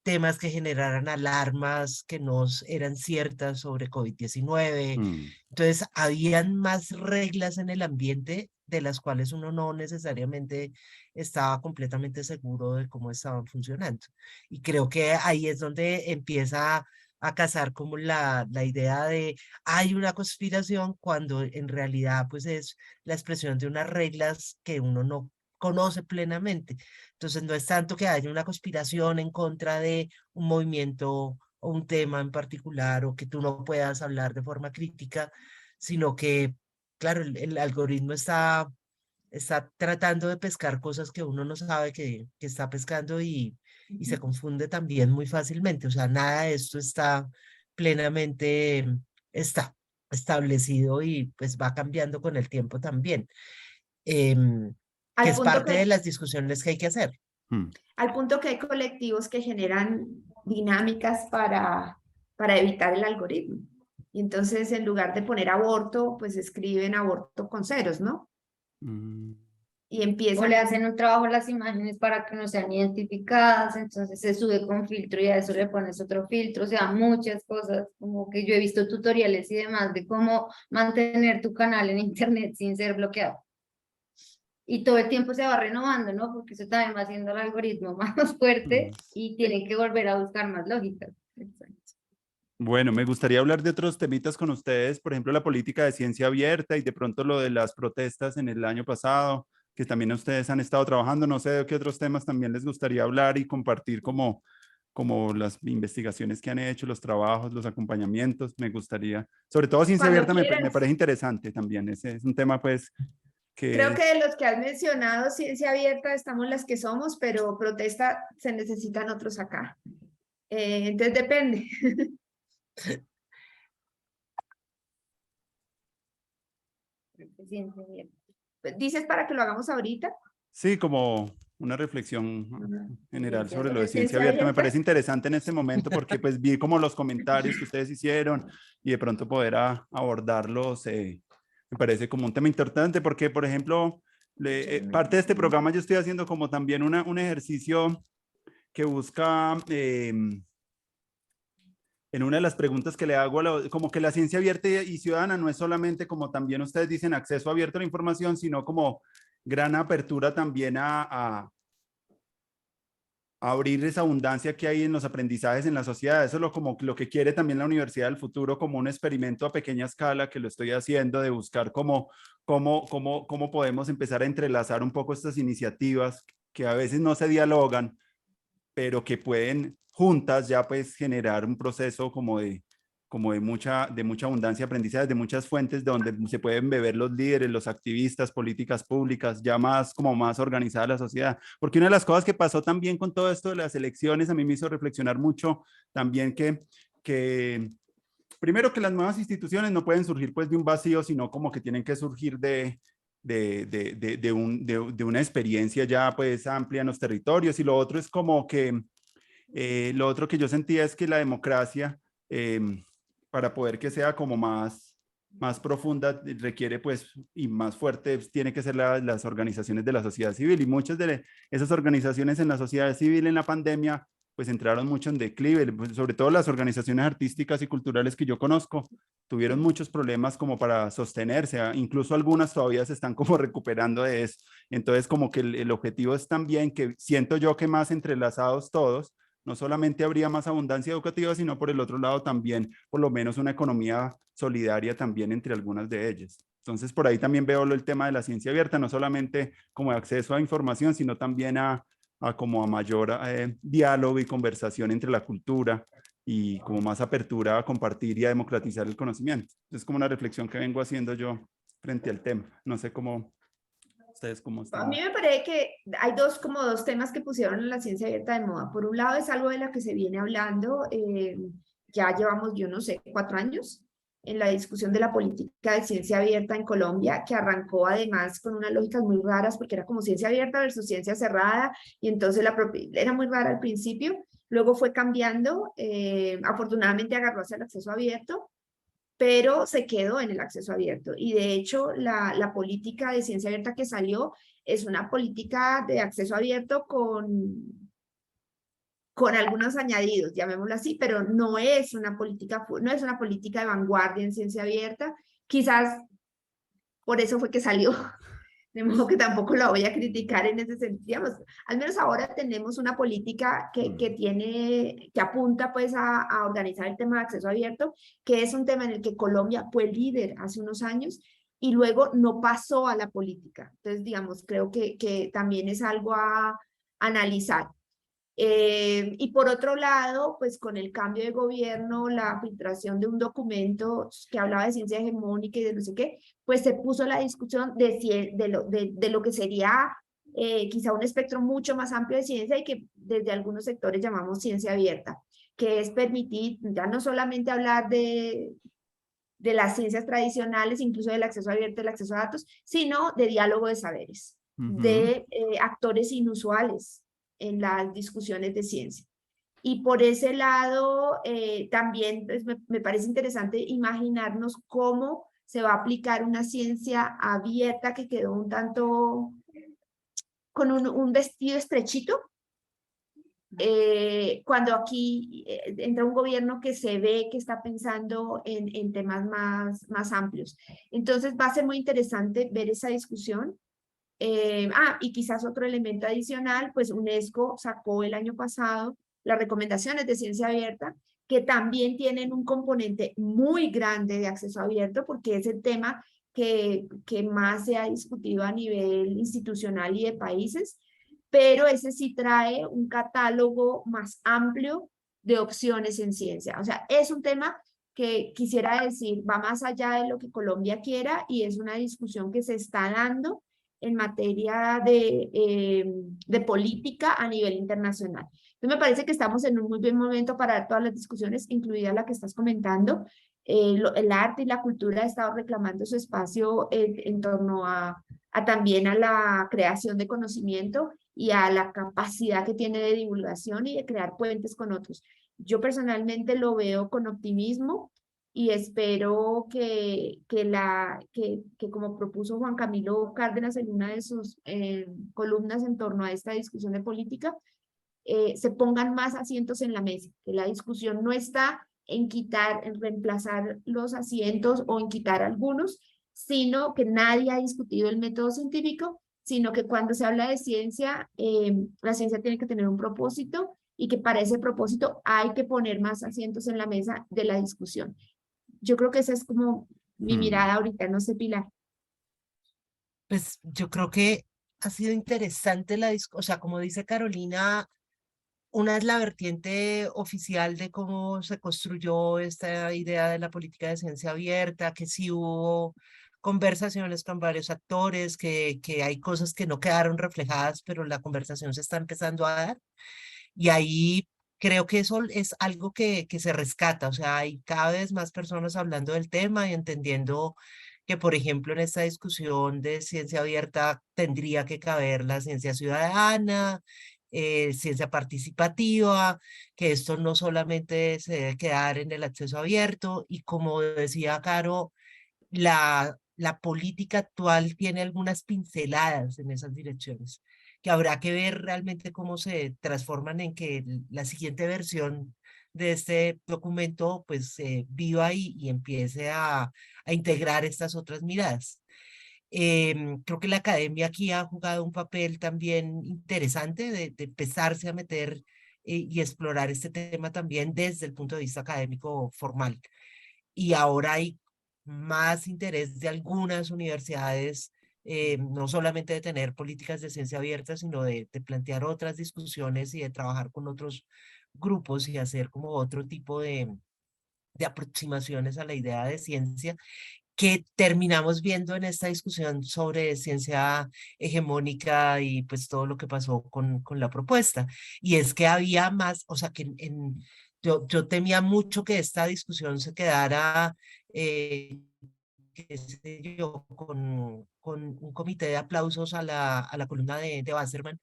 temas que generaran alarmas que no eran ciertas sobre COVID-19. mm, Entonces, habían más reglas en el ambiente de las cuales uno no necesariamente estaba completamente seguro de cómo estaban funcionando. Y creo que ahí es donde empieza a casar como la idea de hay una conspiración cuando en realidad pues es la expresión de unas reglas que uno no conoce plenamente. Entonces no es tanto que haya una conspiración en contra de un movimiento o un tema en particular o que tú no puedas hablar de forma crítica, sino que, claro, el algoritmo está tratando de pescar cosas que uno no sabe que está pescando y se confunde también muy fácilmente. O sea, nada de esto está plenamente está establecido y pues va cambiando con el tiempo también, em, que Al es punto parte de que, las discusiones que hay que hacer. mm. al punto que hay colectivos que generan dinámicas para evitar el algoritmo. Y entonces, en lugar de poner aborto, pues escriben aborto con ceros, ¿no? Mm, Y O empiezan, le hacen un trabajo a las imágenes para que no sean identificadas, entonces se sube con filtro y a eso le pones otro filtro, o sea, muchas cosas, como que yo he visto tutoriales y demás de cómo mantener tu canal en internet sin ser bloqueado. Y todo el tiempo se va renovando, ¿no? Porque eso también va haciendo el algoritmo más fuerte mm. y tienen que volver a buscar más lógicas. Exacto. Bueno, me gustaría hablar de otros temitas con ustedes, por ejemplo, la política de ciencia abierta y de pronto lo de las protestas en el año pasado, que también ustedes han estado trabajando. No sé de qué otros temas también les gustaría hablar y compartir como las investigaciones que han hecho, los trabajos, los acompañamientos. Me gustaría, sobre todo ciencia cuando abierta me quieras. parece interesante también. Ese es un tema pues Creo que que de los que has mencionado, ciencia abierta, estamos las que somos, pero protesta se necesitan otros acá. Entonces depende. Se siente bien. ¿Dices para que lo hagamos ahorita? sí, como una reflexión general Ciencia sobre lo de ¿Sobre abierta. ciencia ciencia abierta. Me abierta? parece interesante en este momento porque pues vi como los comentarios que ustedes hicieron y de pronto poder abordarlos. Me parece como un tema importante porque, por ejemplo, parte de este programa yo estoy haciendo como también un ejercicio que busca, en una de las preguntas que le hago, como que la ciencia abierta y ciudadana no es solamente como también ustedes dicen acceso abierto a la información, sino como gran apertura también a abrir esa abundancia que hay en los aprendizajes en la sociedad. Eso es como lo que quiere también la Universidad del Futuro, como un experimento a pequeña escala que lo estoy haciendo, de buscar cómo podemos empezar a entrelazar un poco estas iniciativas que a veces no se dialogan, pero que pueden juntas ya pues generar un proceso como de mucha abundancia de aprendizaje, de muchas fuentes donde se pueden beber los líderes, los activistas, políticas públicas, ya más organizada la sociedad. Porque una de las cosas que pasó también con todo esto de las elecciones, a mí me hizo reflexionar mucho también que primero que las nuevas instituciones no pueden surgir pues de un vacío, sino como que tienen que surgir de una experiencia ya pues amplia en los territorios. Y lo otro es como que, lo otro que yo sentía es que la democracia, para poder que sea como más profunda, requiere pues, y más fuerte, tiene que ser las organizaciones de la sociedad civil. Y muchas de esas organizaciones en la sociedad civil en la pandemia pues entraron mucho en declive, pues, sobre todo las organizaciones artísticas y culturales que yo conozco, tuvieron muchos problemas como para sostenerse, incluso algunas todavía se están como recuperando de eso. Entonces como que el objetivo es también que siento yo que más entrelazados todos, no solamente habría más abundancia educativa, sino por el otro lado también por lo menos una economía solidaria también entre algunas de ellas. Entonces por ahí también veo el tema de la ciencia abierta, no solamente como acceso a información, sino también a como a mayor diálogo y conversación entre la cultura y como más apertura a compartir y a democratizar el conocimiento. Es como una reflexión que vengo haciendo yo frente al tema. No sé cómo ustedes cómo están. A mí me parece que hay como dos temas que pusieron en la ciencia abierta de moda. Por un lado es algo de lo que se viene hablando, ya llevamos, yo no sé, 4 años en la discusión de la política de ciencia abierta en Colombia, que arrancó además con unas lógicas muy raras, porque era como ciencia abierta versus ciencia cerrada, y entonces era muy rara al principio, luego fue cambiando, afortunadamente agarró hacia el acceso abierto, pero se quedó en el acceso abierto. Y de hecho, la política de ciencia abierta que salió es una política de acceso abierto con algunos añadidos, llamémoslo así, pero no es una política de vanguardia en ciencia abierta. Quizás por eso fue que salió, de modo que tampoco la voy a criticar en ese sentido. Digamos, al menos ahora tenemos una política que apunta pues a organizar el tema de acceso abierto, que es un tema en el que Colombia fue líder hace unos años y luego no pasó a la política. Entonces, digamos, creo que también es algo a analizar. Y por otro lado, pues con el cambio de gobierno, la filtración de un documento que hablaba de ciencia hegemónica y de no sé qué, pues se puso la discusión de lo que sería quizá un espectro mucho más amplio de ciencia y que desde algunos sectores llamamos ciencia abierta, que es permitir ya no solamente hablar de las ciencias tradicionales, incluso del acceso abierto, del acceso a datos, sino de diálogo de saberes, de actores inusuales en las discusiones de ciencia. Y por ese lado, también pues, me parece interesante imaginarnos cómo se va a aplicar una ciencia abierta que quedó un tanto con un vestido estrechito, cuando aquí entra un gobierno que se ve que está pensando en temas más amplios. Entonces va a ser muy interesante ver esa discusión. Y quizás otro elemento adicional, pues UNESCO sacó el año pasado las recomendaciones de ciencia abierta, que también tienen un componente muy grande de acceso abierto, porque es el tema que más se ha discutido a nivel institucional y de países, pero ese sí trae un catálogo más amplio de opciones en ciencia. O sea, es un tema que quisiera decir, va más allá de lo que Colombia quiera y es una discusión que se está dando en materia de política a nivel internacional. Entonces me parece que estamos en un muy buen momento para dar todas las discusiones, incluida la que estás comentando. El arte y la cultura ha estado reclamando su espacio en torno también a la creación de conocimiento y a la capacidad que tiene de divulgación y de crear puentes con otros. Yo personalmente lo veo con optimismo y espero que como propuso Juan Camilo Cárdenas en una de sus columnas en torno a esta discusión de política, se pongan más asientos en la mesa, que la discusión no está en reemplazar los asientos o en quitar algunos, sino que nadie ha discutido el método científico, sino que cuando se habla de ciencia, la ciencia tiene que tener un propósito y que para ese propósito hay que poner más asientos en la mesa de la discusión. Yo creo que esa es como mi mirada ahorita, no sé, Pilar. Pues yo creo que ha sido interesante la discusión, o sea, como dice Carolina, una es la vertiente oficial de cómo se construyó esta idea de la política de ciencia abierta, que sí hubo conversaciones con varios actores, que hay cosas que no quedaron reflejadas, pero la conversación se está empezando a dar. Y ahí creo que eso es algo que se rescata, o sea, hay cada vez más personas hablando del tema y entendiendo que, por ejemplo, en esta discusión de ciencia abierta tendría que caber la ciencia ciudadana, ciencia participativa, que esto no solamente se debe quedar en el acceso abierto y como decía Caro, la política actual tiene algunas pinceladas en esas direcciones. que habrá que ver realmente cómo se transforman en que la siguiente versión de este documento pues viva y empiece a integrar estas otras miradas. Creo que la academia aquí ha jugado un papel también interesante de empezarse a meter y explorar este tema también desde el punto de vista académico formal. Y ahora hay más interés de algunas universidades, no solamente de tener políticas de ciencia abierta, sino de plantear otras discusiones y de trabajar con otros grupos y hacer como otro tipo de aproximaciones a la idea de ciencia que terminamos viendo en esta discusión sobre ciencia hegemónica y pues todo lo que pasó con la propuesta. Y es que había más, o sea, que yo temía mucho que esta discusión se quedara, qué sé yo, con un comité de aplausos a la columna de Wasserman,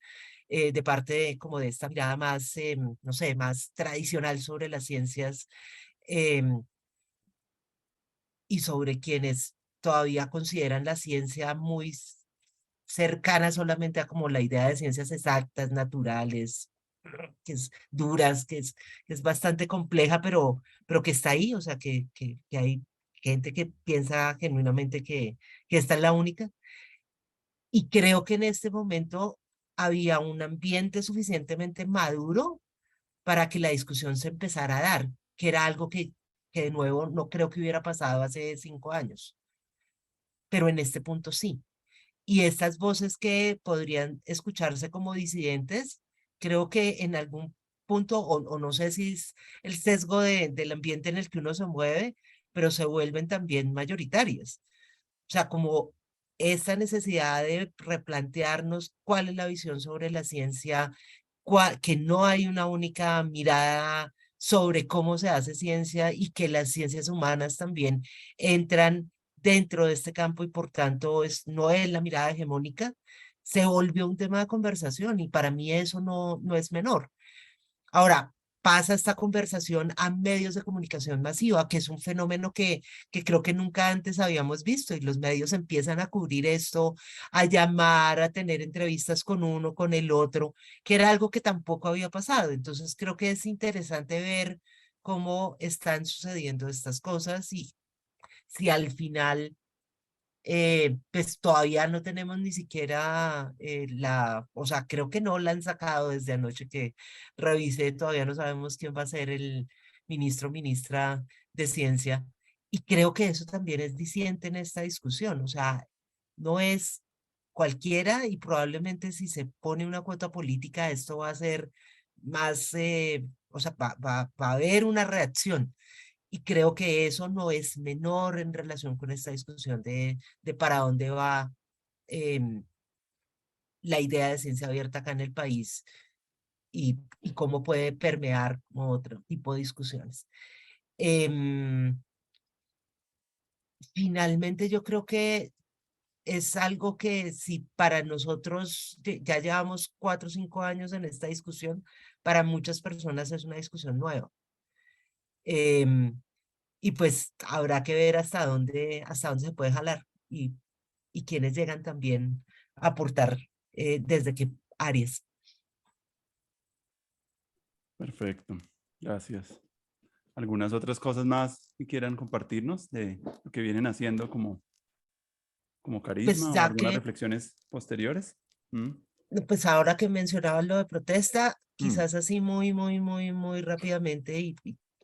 de parte de, como de esta mirada más, no sé, más tradicional sobre las ciencias. em, y sobre quienes todavía consideran la ciencia muy cercana solamente a como la idea de ciencias exactas, naturales, que es duras, que es bastante compleja, pero que está ahí, o sea, que hay gente que piensa genuinamente que esta es la única. Y creo que en este momento había un ambiente suficientemente maduro para que la discusión se empezara a dar, que era algo que de nuevo no creo que hubiera pasado hace 5 años, pero en este punto sí. Y estas voces que podrían escucharse como disidentes, creo que en algún punto, o no sé si es el sesgo del ambiente en el que uno se mueve, pero se vuelven también mayoritarias. O sea, como esta necesidad de replantearnos cuál es la visión sobre la ciencia, que no hay una única mirada sobre cómo se hace ciencia y que las ciencias humanas también entran dentro de este campo y por tanto no es la mirada hegemónica, se volvió un tema de conversación y para mí eso no es menor. Ahora, pasa esta conversación a medios de comunicación masiva, que es un fenómeno que creo que nunca antes habíamos visto y los medios empiezan a cubrir esto, a llamar, a tener entrevistas con uno, con el otro, que era algo que tampoco había pasado. Entonces creo que es interesante ver cómo están sucediendo estas cosas y si al final pues todavía no tenemos ni siquiera o sea, creo que no la han sacado desde anoche que revisé, todavía no sabemos quién va a ser el ministro o ministra de Ciencia. Y creo que eso también es diciente en esta discusión, o sea, no es cualquiera y probablemente si se pone una cuota política, esto va a ser más, o sea, va a haber una reacción. Y creo que eso no es menor en relación con esta discusión de para dónde va em, la idea de ciencia abierta acá en el país y cómo puede permear como otro tipo de discusiones. Em, Finalmente, yo creo que es algo que si para nosotros ya llevamos 4 o 5 años en esta discusión, para muchas personas es una discusión nueva. Em, y pues habrá que ver hasta dónde se puede jalar y quiénes llegan también a aportar desde qué áreas. Perfecto, gracias. ¿Algunas otras cosas más que quieran compartirnos de lo que vienen haciendo como Pues carisma o ya algunas que, reflexiones posteriores? ¿Mm? pues ahora que mencionabas lo de protesta, Mm. quizás así muy rápidamente y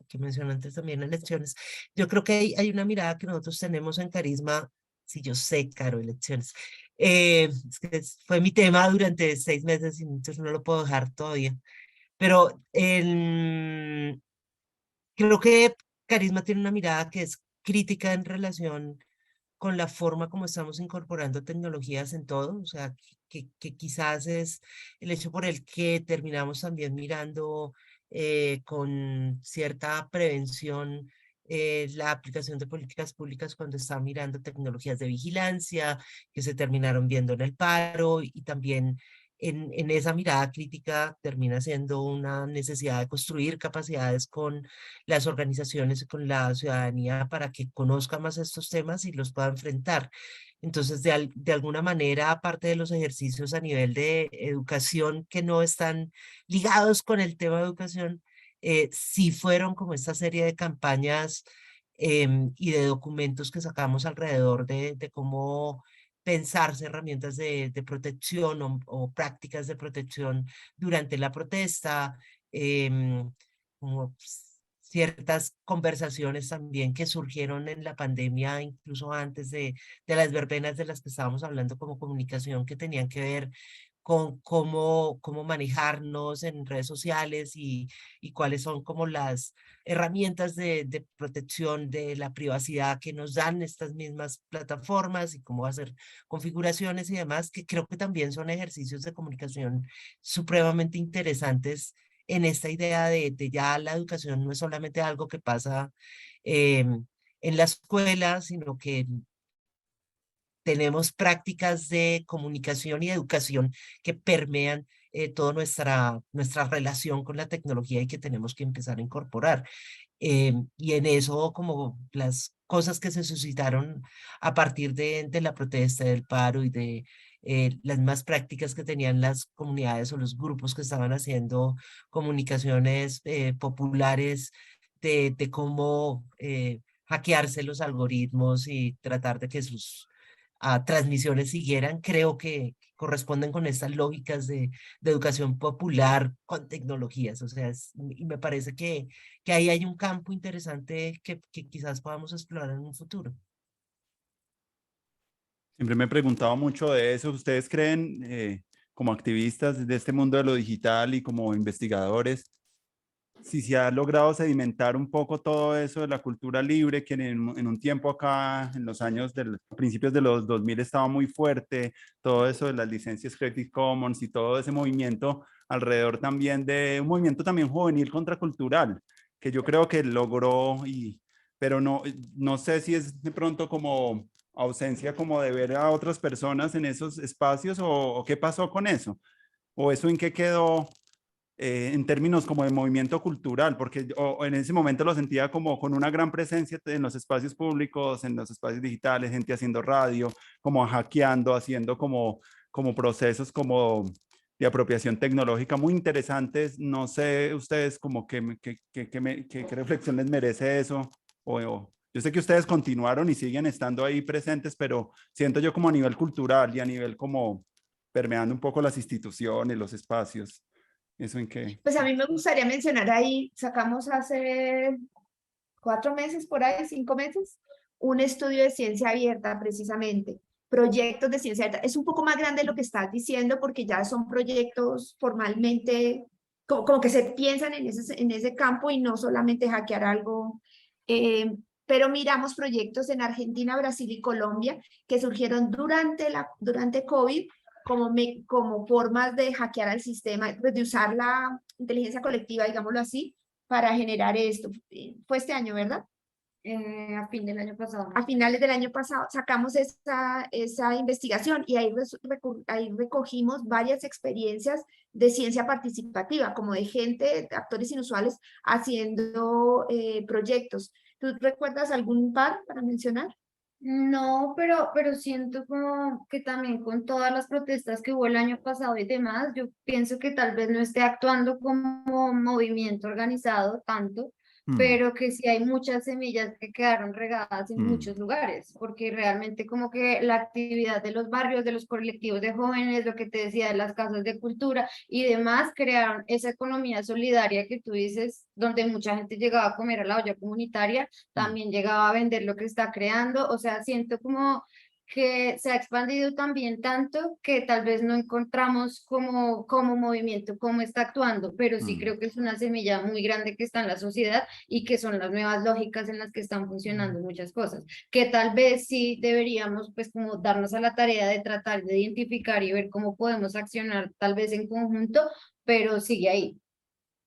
que mencioné antes también elecciones, yo creo que hay una mirada que nosotros tenemos en Carisma, si yo sé, Caro, elecciones. Es que fue mi tema durante 6 meses y entonces no lo puedo dejar todavía. Pero creo que Carisma tiene una mirada que es crítica en relación con la forma como estamos incorporando tecnologías en todo, o sea, que quizás es el hecho por el que terminamos también mirando con cierta prevención la aplicación de políticas públicas cuando está mirando tecnologías de vigilancia, que se terminaron viendo en el paro y también en esa mirada crítica termina siendo una necesidad de construir capacidades con las organizaciones y con la ciudadanía para que conozca más estos temas y los pueda enfrentar. Entonces, de alguna manera, aparte de los ejercicios a nivel de educación que no están ligados con el tema de educación, sí fueron como esta serie de campañas y de documentos que sacamos alrededor de cómo pensarse herramientas de protección o prácticas de protección durante la protesta, como ciertas conversaciones también que surgieron en la pandemia, incluso antes de las verbenas de las que estábamos hablando como comunicación, que tenían que ver con cómo manejarnos en redes sociales y cuáles son como las herramientas de protección de la privacidad que nos dan estas mismas plataformas y cómo hacer configuraciones y demás, que creo que también son ejercicios de comunicación supremamente interesantes en esta idea de ya la educación no es solamente algo que pasa en la escuela, sino que tenemos prácticas de comunicación y educación que permean toda nuestra relación con la tecnología y que tenemos que empezar a incorporar. Y en eso, como las cosas que se suscitaron a partir de la protesta, del paro y de las más prácticas que tenían las comunidades o los grupos que estaban haciendo comunicaciones populares de cómo hackearse los algoritmos y tratar de que sus transmisiones siguieran, creo que corresponden con estas lógicas de educación popular con tecnologías. O sea, y me parece que ahí hay un campo interesante que quizás podamos explorar en un futuro. Siempre me he preguntado mucho de eso. ¿Ustedes creen, como activistas de este mundo de lo digital y como investigadores, si se ha logrado sedimentar un poco todo eso de la cultura libre, que en un tiempo acá, en los años principios de los 2000 estaba muy fuerte, todo eso de las licencias Creative Commons y todo ese movimiento alrededor también de un movimiento también juvenil contracultural, que yo creo que logró, pero no sé si es de pronto como ausencia como de ver a otras personas en esos espacios o qué pasó con eso, o eso en qué quedó en términos como de movimiento cultural, porque en ese momento lo sentía como con una gran presencia en los espacios públicos, en los espacios digitales, gente haciendo radio, como hackeando, haciendo como procesos como de apropiación tecnológica muy interesantes. No sé ustedes como qué reflexión les merece eso, yo sé que ustedes continuaron y siguen estando ahí presentes, pero siento yo como a nivel cultural y a nivel como permeando un poco las instituciones, los espacios. ¿Eso en qué? Pues a mí me gustaría mencionar ahí, sacamos hace 4 meses por ahí, 5 meses, un estudio de ciencia abierta precisamente, proyectos de ciencia abierta. Es un poco más grande lo que estás diciendo porque ya son proyectos formalmente, como que se piensan en ese campo y no solamente hackear algo. Pero miramos proyectos en Argentina, Brasil y Colombia que surgieron durante COVID como formas de hackear al sistema, pues de usar la inteligencia colectiva, digámoslo así, para generar esto. Fue este año, ¿verdad? A fin del año pasado. A finales del año pasado sacamos esa investigación y ahí recogimos varias experiencias de ciencia participativa, como de gente, de actores inusuales, haciendo proyectos. ¿Tú recuerdas algún par para mencionar? No, pero siento como que también con todas las protestas que hubo el año pasado y demás, yo pienso que tal vez no esté actuando como movimiento organizado tanto, Mm, pero que sí hay muchas semillas que quedaron regadas en mm, muchos lugares, porque realmente como que la actividad de los barrios, de los colectivos de jóvenes, lo que te decía de las casas de cultura y demás, crearon esa economía solidaria que tú dices, donde mucha gente llegaba a comer a la olla comunitaria, mm. también llegaba a vender lo que está creando, o sea, siento como que se ha expandido también tanto que tal vez no encontramos como movimiento, cómo está actuando, pero sí Mm. creo que es una semilla muy grande que está en la sociedad y que son las nuevas lógicas en las que están funcionando muchas cosas, que tal vez sí deberíamos pues como darnos a la tarea de tratar de identificar y ver cómo podemos accionar tal vez en conjunto, pero sigue ahí.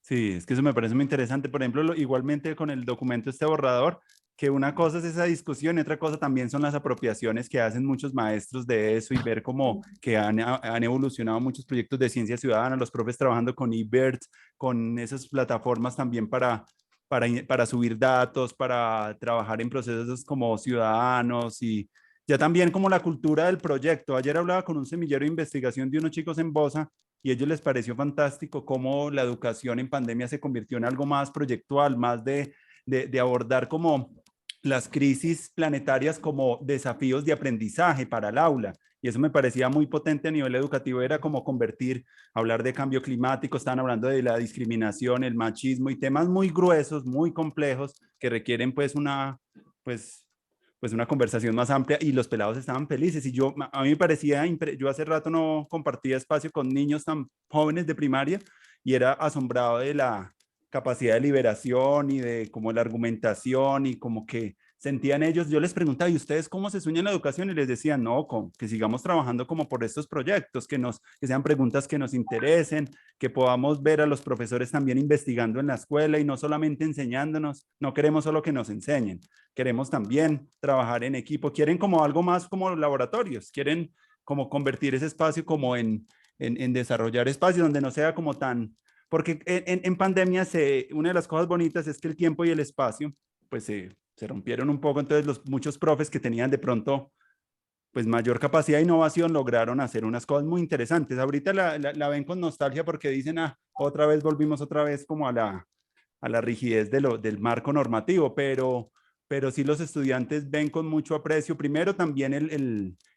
Sí, es que eso me parece muy interesante. Por ejemplo, igualmente con el documento este borrador, que una cosa es esa discusión y otra cosa también son las apropiaciones que hacen muchos maestros de eso y ver como que han evolucionado muchos proyectos de ciencia ciudadana, los profes trabajando con eBird, con esas plataformas también para subir datos, para trabajar en procesos como ciudadanos y ya también como la cultura del proyecto. Ayer hablaba con un semillero de investigación de unos chicos en Bosa y a ellos les pareció fantástico cómo la educación en pandemia se convirtió en algo más proyectual, más de abordar como las crisis planetarias como desafíos de aprendizaje para el aula. Y eso me parecía muy potente a nivel educativo, era como hablar de cambio climático, estaban hablando de la discriminación, el machismo y temas muy gruesos, muy complejos, que requieren pues una conversación más amplia y los pelados estaban felices. Y a mí me parecía, yo hace rato no compartía espacio con niños tan jóvenes de primaria y era asombrado de la capacidad de liberación y de como la argumentación y como que sentían ellos, yo les preguntaba, ¿y ustedes cómo se sueñan la educación? Y les decían, no, que sigamos trabajando como por estos proyectos, que sean preguntas que nos interesen, que podamos ver a los profesores también investigando en la escuela y no solamente enseñándonos, no queremos solo que nos enseñen, queremos también trabajar en equipo, quieren como algo más como laboratorios, quieren como convertir ese espacio como en desarrollar espacios donde no sea como tan, porque en pandemia una de las cosas bonitas es que el tiempo y el espacio pues se rompieron un poco, entonces muchos profes que tenían de pronto pues mayor capacidad de innovación lograron hacer unas cosas muy interesantes. Ahorita la ven con nostalgia porque dicen, otra vez volvimos otra vez como a la rigidez del marco normativo, pero sí los estudiantes ven con mucho aprecio, primero también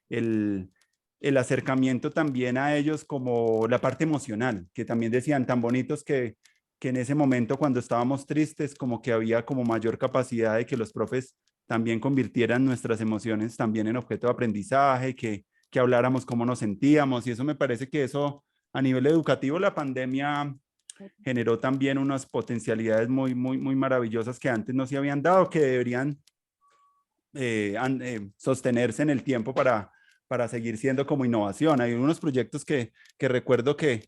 el acercamiento también a ellos como la parte emocional, que también decían tan bonitos que en ese momento cuando estábamos tristes como que había como mayor capacidad de que los profes también convirtieran nuestras emociones también en objeto de aprendizaje, que habláramos cómo nos sentíamos y eso me parece que eso a nivel educativo la pandemia generó también unas potencialidades muy, muy, muy maravillosas que antes no se habían dado, que deberían sostenerse en el tiempo para seguir siendo como innovación. Hay unos proyectos que recuerdo que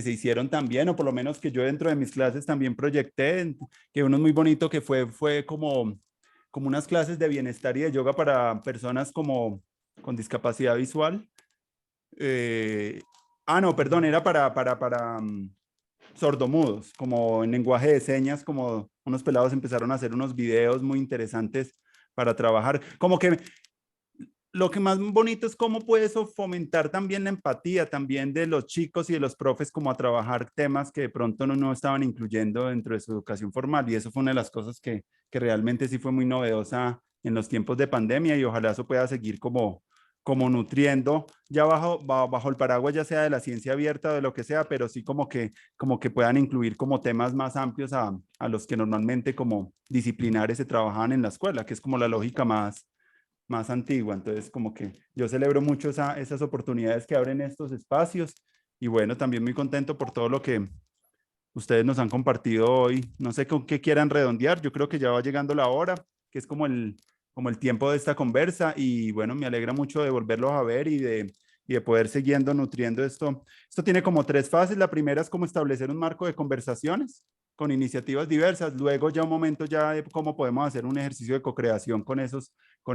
se hicieron también, o por lo menos que yo dentro de mis clases también proyecté, que uno muy bonito que fue como unas clases de bienestar y de yoga para personas como con discapacidad visual. No, perdón, era para sordomudos, como en lenguaje de señas, como unos pelados empezaron a hacer unos videos muy interesantes para trabajar, como que lo que más bonito es cómo puede eso fomentar también la empatía también de los chicos y de los profes como a trabajar temas que de pronto no estaban incluyendo dentro de su educación formal y eso fue una de las cosas que realmente sí fue muy novedosa en los tiempos de pandemia y ojalá eso pueda seguir como nutriendo ya bajo el paraguas ya sea de la ciencia abierta o de lo que sea, pero sí como que puedan incluir como temas más amplios a los que normalmente como disciplinares se trabajaban en la escuela, que es como la lógica más antigua. Entonces, como que yo celebro mucho esas oportunidades que abren estos espacios y bueno, también muy contento por todo lo que ustedes nos han compartido hoy. No sé con qué quieran redondear, yo creo que ya va llegando la hora, que es como el tiempo de esta conversa y bueno, me alegra mucho de volverlos a ver y de poder siguiendo nutriendo esto. Esto tiene como 3 fases. La primera es como establecer un marco de conversaciones con iniciativas diversas. Luego ya un momento ya de cómo podemos hacer un ejercicio de co-creación con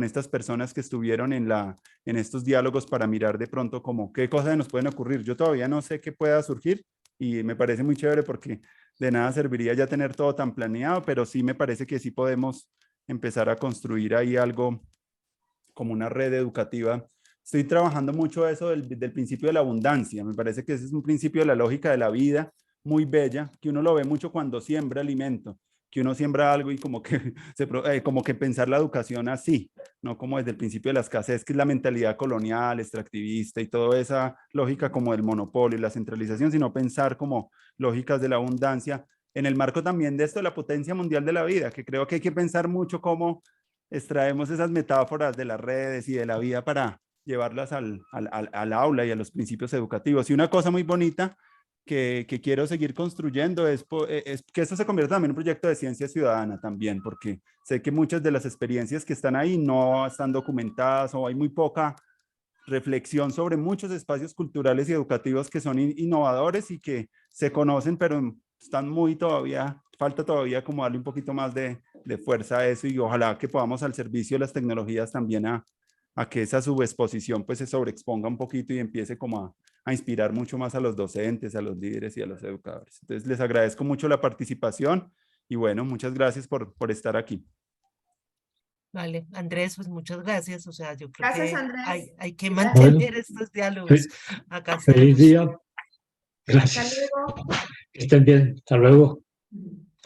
estas personas que estuvieron en estos diálogos para mirar de pronto como qué cosas nos pueden ocurrir. Yo todavía no sé qué pueda surgir y me parece muy chévere porque de nada serviría ya tener todo tan planeado, pero sí me parece que sí podemos empezar a construir ahí algo como una red educativa. Estoy trabajando mucho eso del principio de la abundancia. Me parece que ese es un principio de la lógica de la vida muy bella, que uno lo ve mucho cuando siembra alimento, que uno siembra algo y como que, como que pensar la educación así, no como desde el principio de la escasez, que es la mentalidad colonial, extractivista y toda esa lógica como del monopolio y la centralización, sino pensar como lógicas de la abundancia en el marco también de esto de la potencia mundial de la vida, que creo que hay que pensar mucho cómo extraemos esas metáforas de las redes y de la vida para llevarlas al aula y a los principios educativos. Y una cosa muy bonita que quiero seguir construyendo es que esto se convierta también en un proyecto de ciencia ciudadana también, porque sé que muchas de las experiencias que están ahí no están documentadas o hay muy poca reflexión sobre muchos espacios culturales y educativos que son innovadores y que se conocen, pero están falta todavía como darle un poquito más de de fuerza a eso y ojalá que podamos al servicio de las tecnologías también a que esa subexposición pues se sobreexponga un poquito y empiece como a inspirar mucho más a los docentes, a los líderes y a los educadores. Entonces les agradezco mucho la participación y bueno, muchas gracias por estar aquí. Vale, Andrés, pues muchas gracias. O sea, yo creo Gracias, que Andrés. hay que Gracias. mantener estos diálogos. Acá Feliz estaremos. día. Hasta Gracias. luego. Que estén bien. Hasta luego.